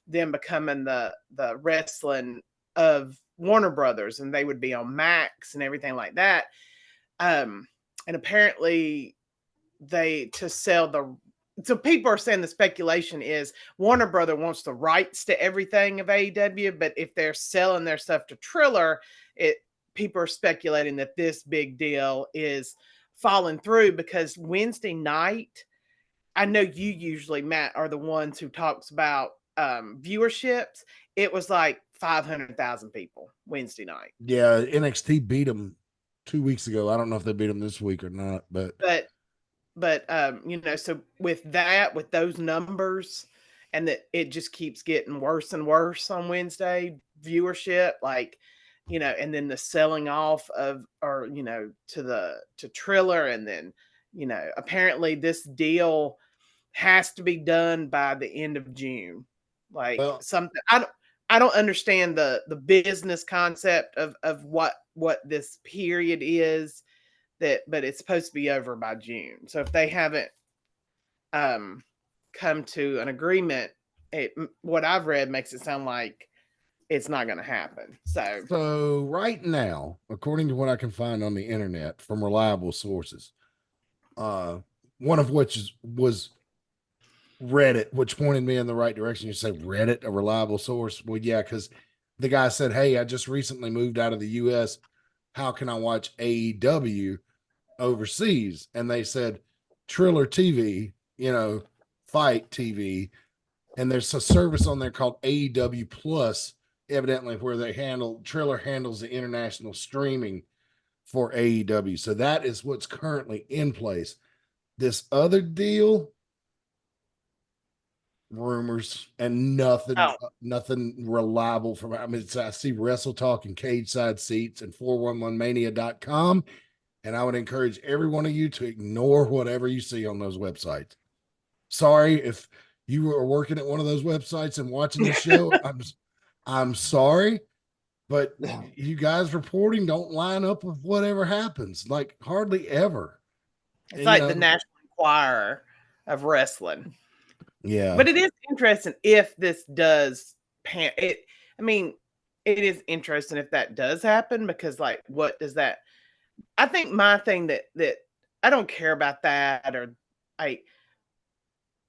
them becoming the wrestling of Warner Brothers and they would be on Max and everything like that. And apparently so people are saying the speculation is Warner Brother wants the rights to everything of AEW, but if they're selling their stuff to Triller, people are speculating that this big deal is falling through because Wednesday night, I know you usually, Matt, are the ones who talks about viewerships. It was like 500,000 people Wednesday night. Yeah, NXT beat them 2 weeks ago. I don't know if they beat them this week or not, but so with those numbers and that it just keeps getting worse and worse on Wednesday viewership, and then the selling off to Triller. And then, apparently this deal has to be done by the end of June. Something I don't understand the business concept of what this period is but it's supposed to be over by June. So if they haven't come to an agreement, what I've read makes it sound like it's not going to happen. So right now, according to what I can find on the internet from reliable sources, one of which was Reddit, which pointed me in the right direction. You say Reddit, a reliable source? Well, yeah, because the guy said, "Hey, I just recently moved out of the U.S. How can I watch AEW overseas?" And they said Triller TV, Fight TV, and there's a service on there called AEW Plus, evidently where Triller handles the international streaming for AEW. So that is what's currently in place. This other deal, rumors and nothing reliable from. I mean, I see Wrestle Talk and Cage Side Seats and 411mania.com. And I would encourage every one of you to ignore whatever you see on those websites. Sorry if you are working at one of those websites and watching the show. I'm sorry, but you guys reporting don't line up with whatever happens, like hardly ever. It's like the National Enquirer of wrestling. Yeah. But it is interesting if this does it. I mean, it is interesting if that does happen, because like, what does that? I think my thing that I don't care about that, or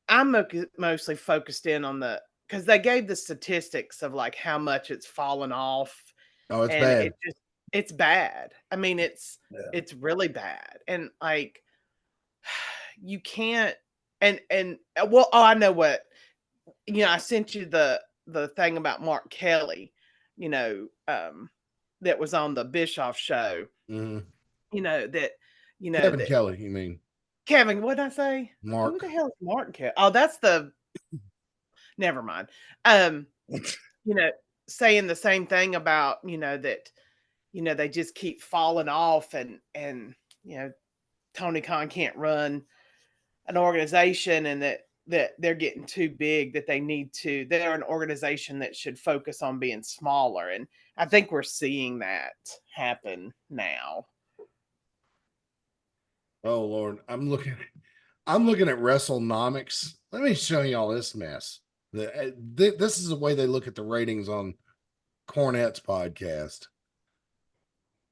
I'm mostly focused in on because they gave the statistics of like how much it's fallen off, Oh, it's and bad. it's bad. I mean, it's Yeah. really bad, and like you can't. And well, oh, I know what. I sent you the thing about Mark Kelly, that was on the Bischoff show. Mhm. That Kevin that Kelly, you mean? Kevin, what did I say? Who Mark. the hell is Mark Kelly? Oh, that's the. Never mind. Saying the same thing about that. They just keep falling off, and Tony Khan can't run an organization, and that they're getting too big, that they're an organization that should focus on being smaller. And I think we're seeing that happen now. Oh Lord, I'm looking at WrestleNomics. Let me show y'all this mess. This is the way they look at the ratings on Cornette's podcast.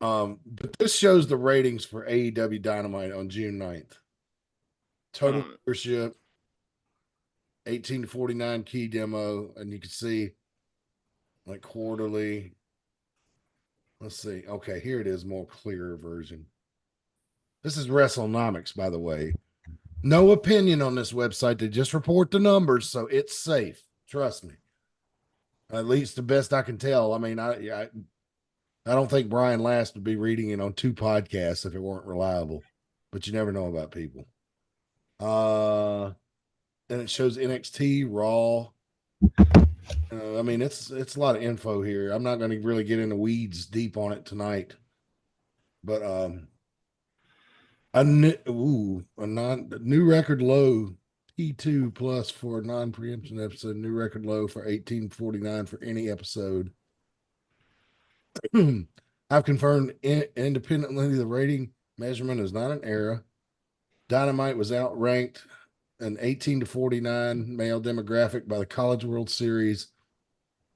But this shows the ratings for AEW Dynamite on June 9th. Total viewership, 18 to 49 key demo, and you can see like quarterly. Let's see. Okay, here it is, more clearer version. This is WrestleNomics, by the way. No opinion on this website. They just report the numbers, so it's safe. Trust me. At least the best I can tell. I mean, I don't think Brian Last would be reading it on 2 podcasts if it weren't reliable, but you never know about people. And it shows NXT, Raw. I mean, it's a lot of info here. I'm not going to really get into weeds deep on it tonight, but a new record low P2 plus for a non-preemption episode. New record low for 1849 for any episode. I've confirmed independently the rating measurement is not an error. Dynamite was outranked an 18 to 49 male demographic by the College World Series,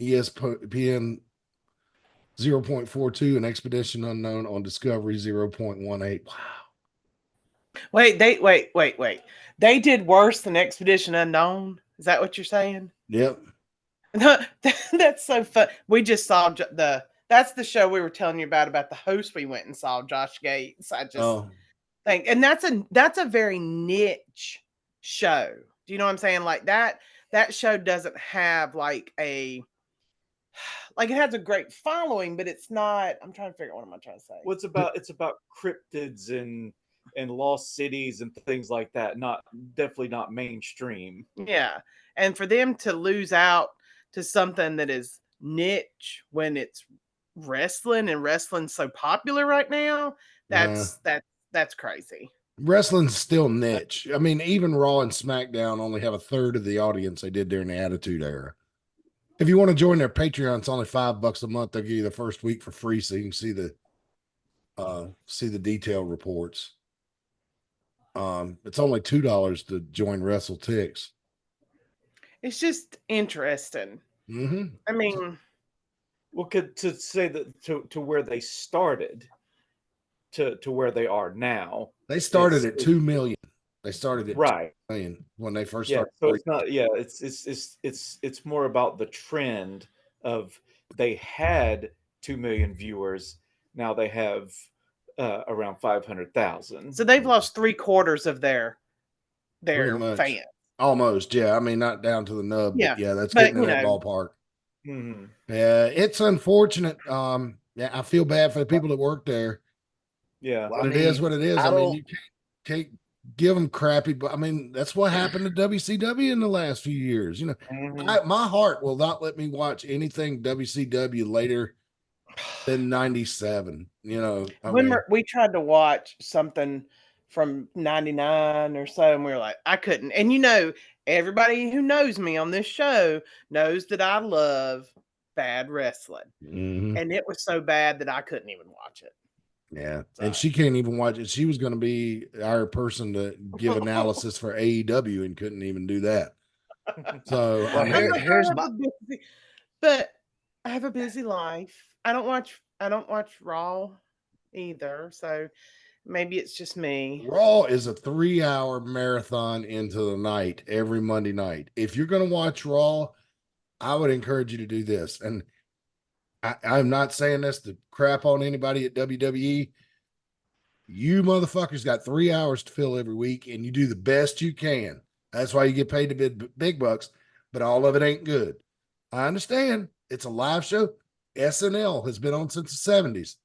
ESPN 0.42, and Expedition Unknown on Discovery 0.18. Wow. Wait. They did worse than Expedition Unknown. Is that what you're saying? Yep. That's so fun. We just saw that's the show we were telling you about the host we went and saw, Josh Gates. I just think, and that's a very niche show. Do you know what I'm saying? Like that show doesn't have like it has a great following, but it's not. I'm trying to figure out what am I trying to say. Well, it's about cryptids and lost cities and things like that. Definitely not mainstream. Yeah, and for them to lose out to something that is niche when it's wrestling, and wrestling's so popular right now, that's crazy. Wrestling's still niche. I mean, even Raw and SmackDown only have a third of the audience they did during the Attitude Era. If you want to join their Patreon, it's only $5 a month. They'll give you the first week for free, so you can see the detailed reports. It's only $2 to join WrestleTix. It's just interesting. Mm-hmm. I mean, well, to say that to where they started to where they are now. They started at 2 million. They started at right 2 million when they first started. So it's not. Yeah, it's more about the trend of they had 2 million viewers. Now they have around 500,000. So they've lost 3/4 of their fans. Almost, yeah. I mean, not down to the nub, but yeah, that's getting in that ballpark. Mm-hmm. Yeah, it's unfortunate. Yeah, I feel bad for the people that work there. Yeah, but it is what it is. I mean, you can't give them crappy, but I mean, that's what happened to WCW in the last few years. You know, my heart will not let me watch anything WCW later than 97. You know, we tried to watch something from 99 or so, and we were like, I couldn't. And everybody who knows me on this show knows that I love bad wrestling. Mm-hmm. And it was so bad that I couldn't even watch it. Yeah. And she can't even watch it. She was going to be our person to give analysis for AEW and couldn't even do that. So here's my But I have a busy life. I don't watch Raw either, so maybe it's just me. Raw is a 3-hour marathon into the night every Monday night. If you're going to watch Raw, I would encourage you to do this. And I'm not saying this to crap on anybody at WWE. You motherfuckers got 3 hours to fill every week, and you do the best you can. That's why you get paid the big bucks, but all of it ain't good. I understand. It's a live show. SNL has been on since the 70s.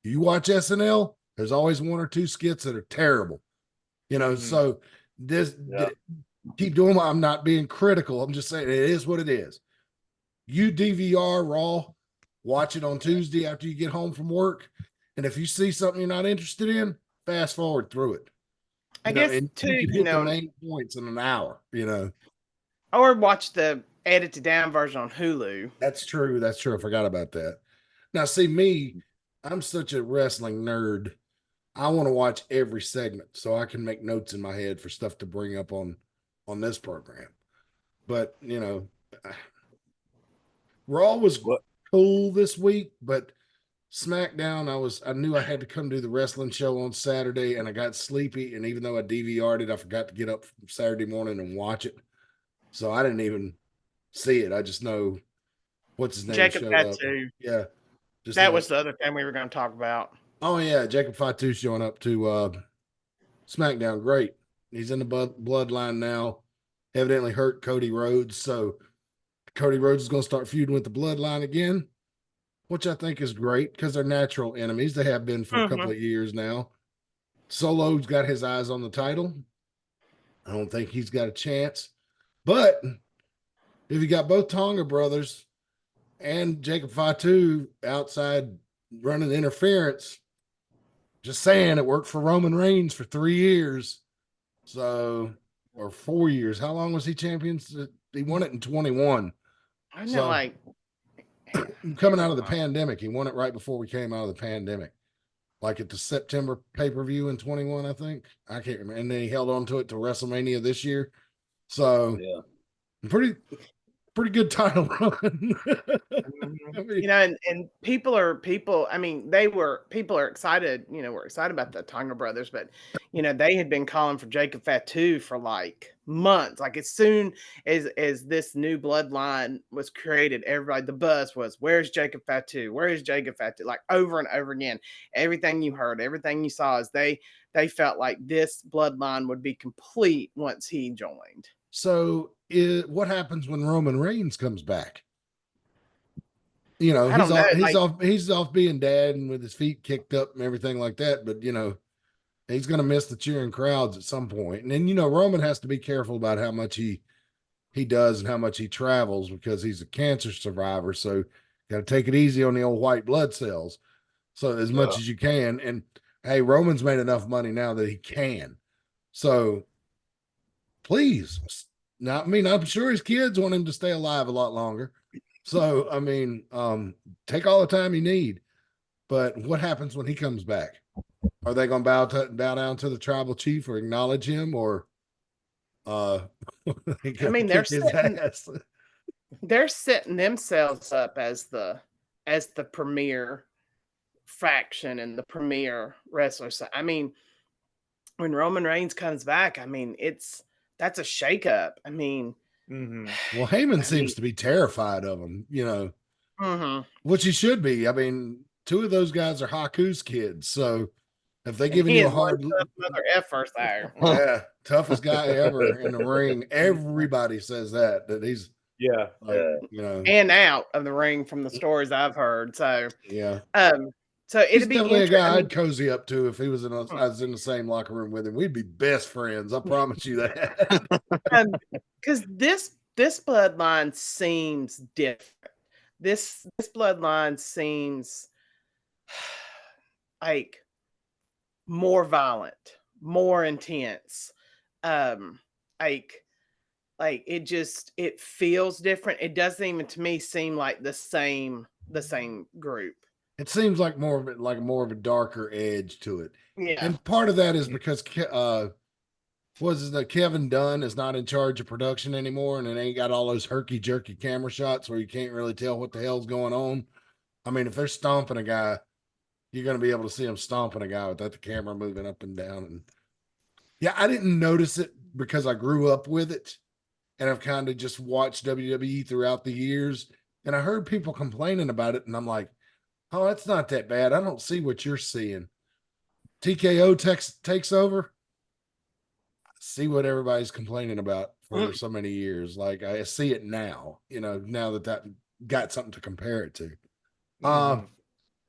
You watch SNL, there's always one or two skits that are terrible. So keep doing what I'm not being critical. I'm just saying it is what it is. You DVR Raw, watch it on Tuesday after you get home from work. And if you see something you're not interested in, fast forward through it. I guess and too, you can hit the main points in an hour, or watch the edited down version on Hulu. That's true. I forgot about that. Now, see me, I'm such a wrestling nerd. I want to watch every segment so I can make notes in my head for stuff to bring up on this program. But, Raw was cool this week, but SmackDown, I knew I had to come do the wrestling show on Saturday, and I got sleepy. And even though I DVR'd it, I forgot to get up Saturday morning and watch it. So I didn't even see it. I just know what's his name Jacob showed Fatu. up. Yeah. That was the other thing we were going to talk about. Oh, yeah. Jacob Fatu showing up to SmackDown. Great. He's in the bloodline now. Evidently hurt Cody Rhodes. So Cody Rhodes is going to start feuding with the bloodline again, which I think is great because they're natural enemies. They have been for a couple of years now. Solo's got his eyes on the title. I don't think he's got a chance. But if you got both Tonga brothers and Jacob Fatu outside running interference, just saying, it worked for Roman Reigns for 3 years. So, or 4 years. How long was he champion? He won it in 21. I know, coming out of the pandemic. He won it right before we came out of the pandemic. Like at the September pay-per-view in 21, I think. I can't remember. And then he held on to it to WrestleMania this year. So, pretty good title run. I mean, and people are excited, we're excited about the Tonga brothers, but they had been calling for Jacob Fatu for like months. Like as soon as this new bloodline was created, everybody, the buzz was, where's Jacob Fatu? Where is Jacob Fatu? Like over and over again. Everything you heard, everything you saw is they felt like this bloodline would be complete once he joined. So what happens when Roman Reigns comes back? He's off being dad and with his feet kicked up and everything like that. But, he's going to miss the cheering crowds at some point. And then, Roman has to be careful about how much he does and how much he travels because he's a cancer survivor. So got to take it easy on the old white blood cells. So as much as you can. And hey, Roman's made enough money now that he can. So please. Now, I'm sure his kids want him to stay alive a lot longer. So, take all the time you need. But what happens when he comes back? Are they going to bow down to the tribal chief or acknowledge him, or they're setting themselves up as the premier faction and the premier wrestler. So, when Roman Reigns comes back, that's a shakeup. Well, Heyman seems to be terrified of him, which he should be. Two of those guys are Haku's kids. So if they giving you a hard another effort there, toughest guy ever in the ring. Everybody says that he's and out of the ring from the stories I've heard. So so he's definitely a guy I'd cozy up to if he was I was in the same locker room with him. We'd be best friends. I promise you that. Because this bloodline seems different. This bloodline seems like more violent, more intense. Like it feels different. It doesn't even to me seem like the same group. It seems like more of a darker edge to it. Yeah. And part of that is because was the Kevin Dunn is not in charge of production anymore, and it ain't got all those herky jerky camera shots where you can't really tell what the hell's going on. I mean, if they're stomping a guy, you're going to be able to see them stomping a guy without the camera moving up and down. And yeah, I didn't notice it because I grew up with it, and I've kind of just watched WWE throughout the years. And I heard people complaining about it, and I'm like, oh, that's not that bad. I don't see what you're seeing. TKO takes over. See what everybody's complaining about for so many years. Like I see it now, now that got something to compare it to.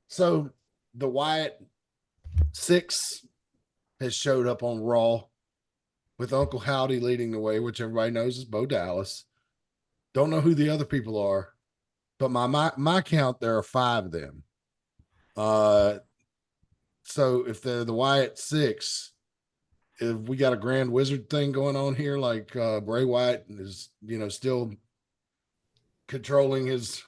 So the Wyatt 6 has showed up on Raw with Uncle Howdy leading the way, which everybody knows is Bo Dallas. Don't know who the other people are, but my count, there are 5 of them. So if they're the Wyatt 6, if we got a Grand Wizard thing going on here, like Bray Wyatt is, still controlling his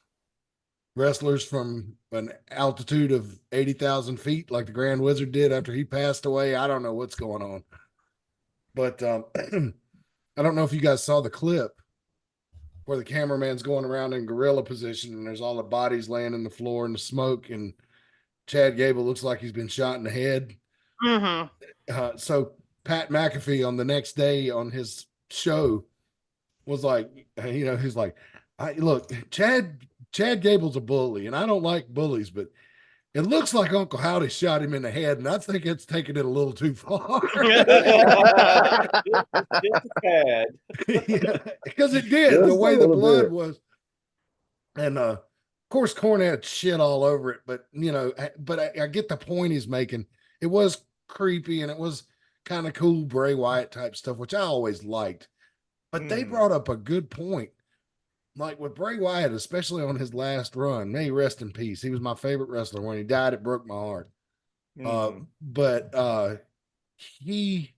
wrestlers from an altitude of 80,000 feet, like the Grand Wizard did after he passed away. I don't know what's going on, but I don't know if you guys saw the clip where the cameraman's going around in gorilla position and there's all the bodies laying in the floor and the smoke, and Chad Gable looks like he's been shot in the head. So Pat McAfee on the next day on his show was like, he's like, look, Chad Gable's a bully, and I don't like bullies, but it looks like Uncle Howdy shot him in the head, and I think it's taking it a little too far. Just a tad. Yeah, because it did, Just the way a the little blood bit. was. And of course, Cornette shit all over it, but I get the point he's making. It was creepy and it was kind of cool Bray Wyatt type stuff, which I always liked. But they brought up a good point. Like with Bray Wyatt, especially on his last run, may he rest in peace. He was my favorite wrestler. When he died, it broke my heart. But he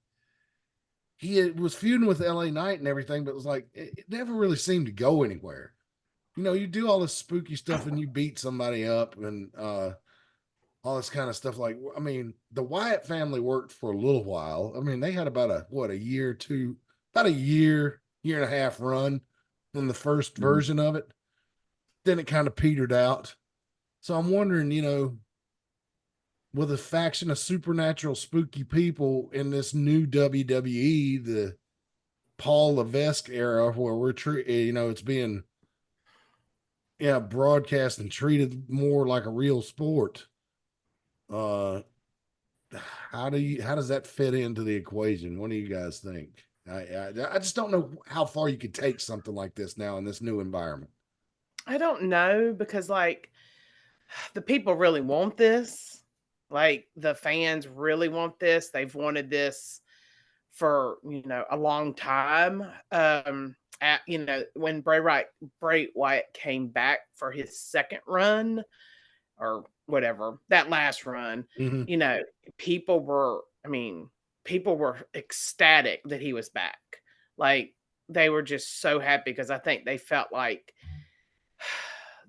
was feuding with LA Knight and everything, but it was like it never really seemed to go anywhere. You do all this spooky stuff and you beat somebody up and all this kind of stuff. Like, I mean, the Wyatt family worked for a little while. I mean, they had about a year and a half run in the first version of it. Then it kind of petered out. So I'm wondering, with a faction of supernatural spooky people in this new WWE, the Paul Levesque era, where we're it's being broadcast and treated more like a real sport. How does that fit into the equation? What do you guys think? I just don't know how far you could take something like this now in this new environment. I don't know, because like the people really want this. Like the fans really want this. They've wanted this for, a long time. When Bray Wyatt came back for his second run or whatever, that last run, people were ecstatic that he was back. Like they were just so happy, because I think they felt like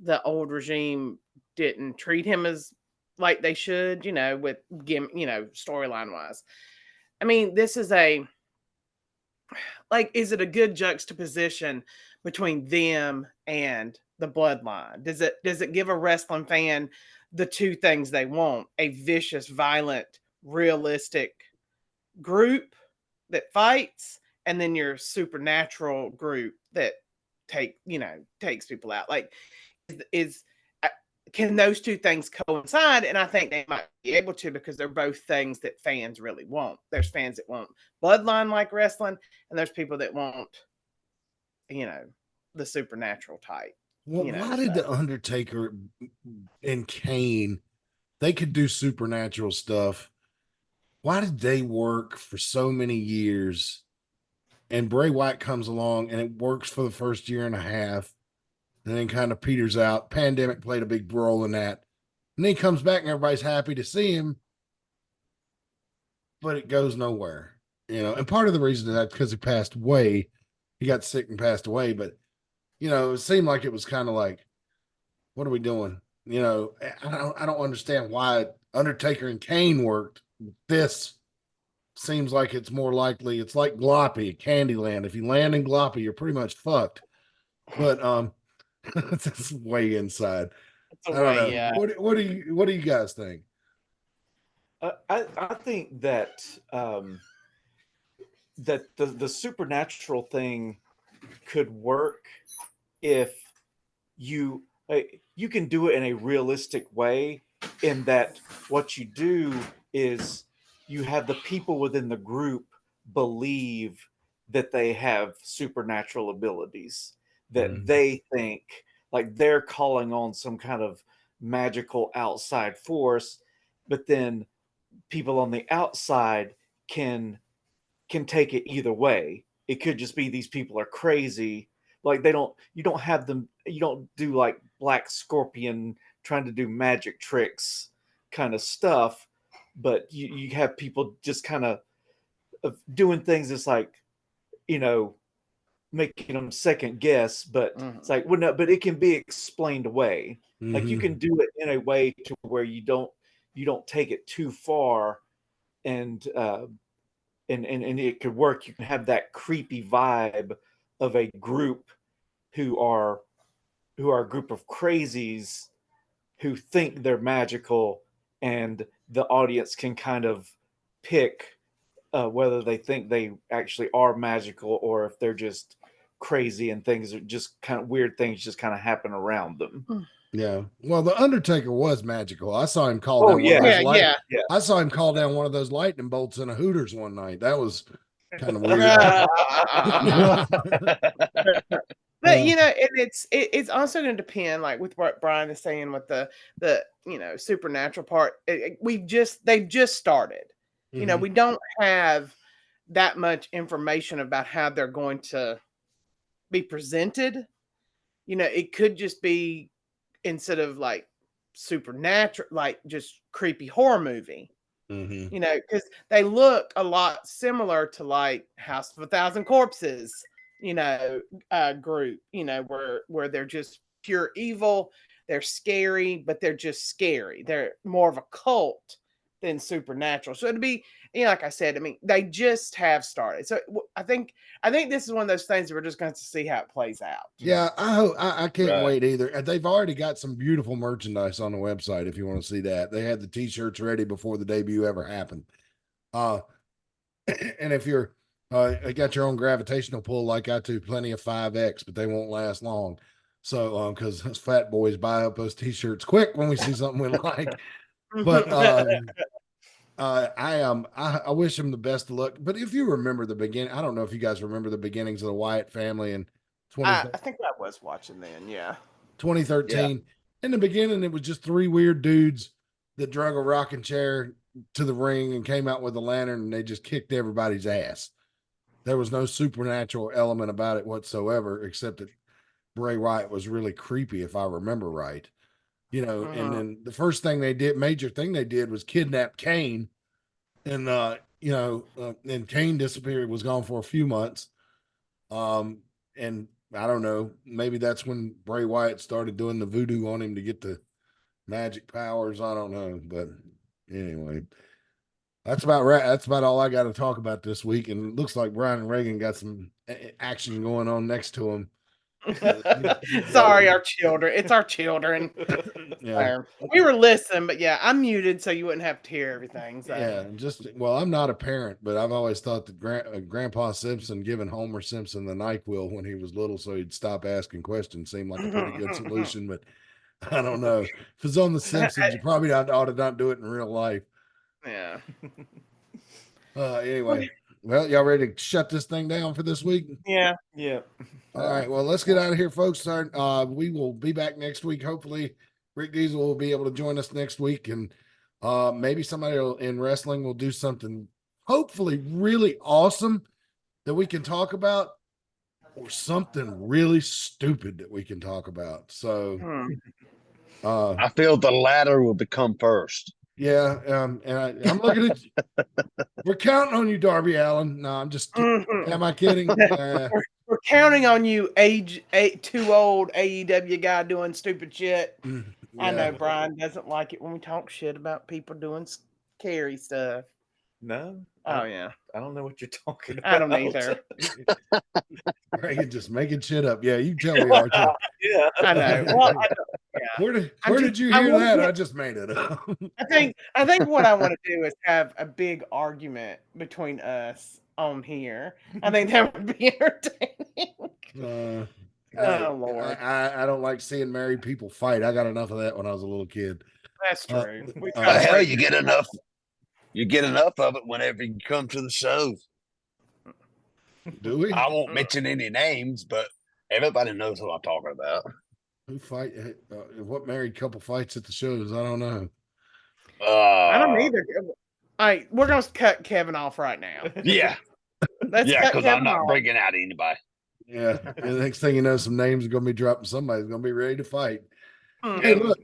the old regime didn't treat him as like they should, with storyline wise. I mean, this is is it a good juxtaposition between them and the bloodline? Does it give a wrestling fan the two things they want? A vicious, violent, realistic group that fights, and then your supernatural group that takes people out. Like, can those two things coincide? And I think they might be able to, because they're both things that fans really want. There's fans that want bloodline like wrestling, and there's people that want, the supernatural type. Well, why did the Undertaker and Kane, they could do supernatural stuff? Why did they work for so many years? And Bray Wyatt comes along and it works for the first year and a half, and then kind of peters out. Pandemic played a big role in that. And then he comes back and everybody's happy to see him, but it goes nowhere, And part of the reason is that because he passed away, he got sick and passed away. But, it seemed like it was kind of like, what are we doing? I don't understand why Undertaker and Kane worked this seems like it's more likely. It's like Gloppy, Candyland. If you land in Gloppy, you're pretty much fucked. But it's way inside. It's a I don't know. way, yeah. What do you guys think? I think that that the supernatural thing could work if you you can do it in a realistic way, in that what you do is you have the people within the group believe that they have supernatural abilities, that Mhm. they think like they're calling on some kind of magical outside force, but then people on the outside can take it either way. It could just be these people are crazy. Like you don't have them, you don't do like Black Scorpion trying to do magic tricks kind of stuff, but you have people just kind of doing things that's like, you know, making them second guess, but it's like, well, no, but it can be explained away. Like you Mhm. can do it in a way to where you don't take it too far, and and it could work. You can have that creepy vibe of a group who are a group of crazies who think they're magical, and the audience can kind of pick whether they think they actually are magical or if they're just crazy and things are just kind of weird things just kind of happen around them. Yeah. Well, the Undertaker was magical. I saw him call Oh down one of yeah, those Yeah, yeah. I saw him call down one of those lightning bolts in a Hooters one night. That was kind of weird. yeah. But Uh, and it's also going to depend, like with what Brian is saying with the supernatural part. They've just started. mhm. We don't have that much information about how they're going to be presented. It could just be, instead of like supernatural, like just creepy horror movie. Mhm. Because they look a lot similar to like House of a Thousand Corpses, group, where they're just pure evil. They're scary, but they're just scary. They're more of a cult than supernatural. So it'd be, like I said, I mean, they just have started. So I think this is one of those things that we're just going to see how it plays out. Yeah, I hope I can't Right. wait either. And they've already got some beautiful merchandise on the website if you want to see that. They had the t-shirts ready before the debut ever happened. Uh and if you're got your own gravitational pull like I do, plenty of 5X, but they won't last long. So because us fat boys buy up those t-shirts quick when we see something we like. But I wish him the best of luck. But if you remember the beginning, I don't know if you guys remember the beginnings of the Wyatt family in 20, I think I was watching then, yeah. 2013. In the beginning, it was just three weird dudes that drug a rocking chair to the ring and came out with a lantern, and they just kicked everybody's ass. There was no supernatural element about it whatsoever, except that Bray Wyatt was really creepy, if I remember right. And then the first thing they did, major thing they did, was kidnap Kane, and and Kane disappeared, was gone for a few months. And I don't know, maybe that's when Bray Wyatt started doing the voodoo on him to get the magic powers. I don't know, but anyway, that's about right. That's about all I got to talk about this week. And it looks like Brian Reagan got some action going on next to him. Sorry, our children. It's our children. Yeah. We were listening, but yeah, I'm muted so you wouldn't have to hear everything. So. Yeah, I'm not a parent, but I've always thought that Grandpa Simpson giving Homer Simpson the NyQuil when he was little so he'd stop asking questions seemed like a pretty good solution. But I don't know. If it's on The Simpsons, you probably ought to not do it in real life. Yeah. Anyway, well, y'all ready to shut this thing down for this week? Yeah. Yeah. All right. Well, let's get out of here, folks. We will be back next week. Hopefully, Rick Diesel will be able to join us next week, and maybe somebody in wrestling will do something hopefully really awesome that we can talk about, or something really stupid that we can talk about. So, I feel the latter will become first. yeah. And I'm looking at you. We're counting on you, Darby Allin. No, I'm just kidding. Am I kidding? We're counting on you, too old AEW guy doing stupid shit. Yeah. I know Brian doesn't like it when we talk shit about people doing scary stuff. No. Oh yeah, I don't know what you're talking about. I don't either. Reagan just making shit up. Yeah, you tell me, Archer. Yeah. I know. Well, Where did you hear that? I just made it up. I think what I want to do is have a big argument between us on here. I think that would be entertaining. Oh Lord, I don't like seeing married people fight. I got enough of that when I was a little kid. that's true. We uh, try to Hell, break you it get down. enough. You get enough of it whenever you come to the shows. Do we? I won't mention any names, but everybody knows who I'm talking about. Who fight? What married couple fights at the shows? I don't know. I don't either. All right, we're gonna cut Kevin off right now. Yeah, Let's yeah, cut because Kevin I'm not off. bringing out anybody. Yeah. And the next thing you know, some names are going to be dropping. Somebody's going to be ready to fight. Hmm. Hey, look.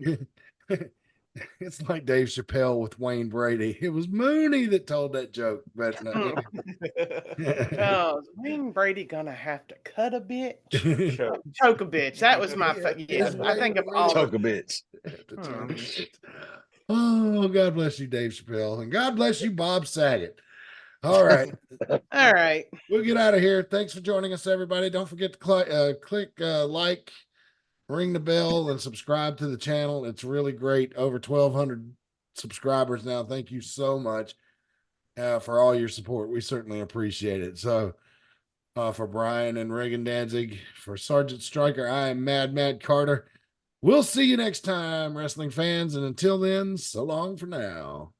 It's like Dave Chappelle with Wayne Brady. It was Mooney that told that joke, but no. Oh, is Wayne Brady gonna have to cut a bitch? Choke. Choke a bitch. That was my yes. His I think of way- all Choke the a bitch. Oh, God bless you, Dave Chappelle. And God bless you, Bob Saget. All right. all right. We'll get out of here. Thanks for joining us, everybody. Don't forget to click like, ring the bell, and subscribe to the channel. It's really great. Over 1,200 subscribers now. Thank you so much for all your support. We certainly appreciate it. So for Brian and Reagan Danzig, for Sergeant Stryker, I am Mad Carter. We'll see you next time, wrestling fans. And until then, so long for now.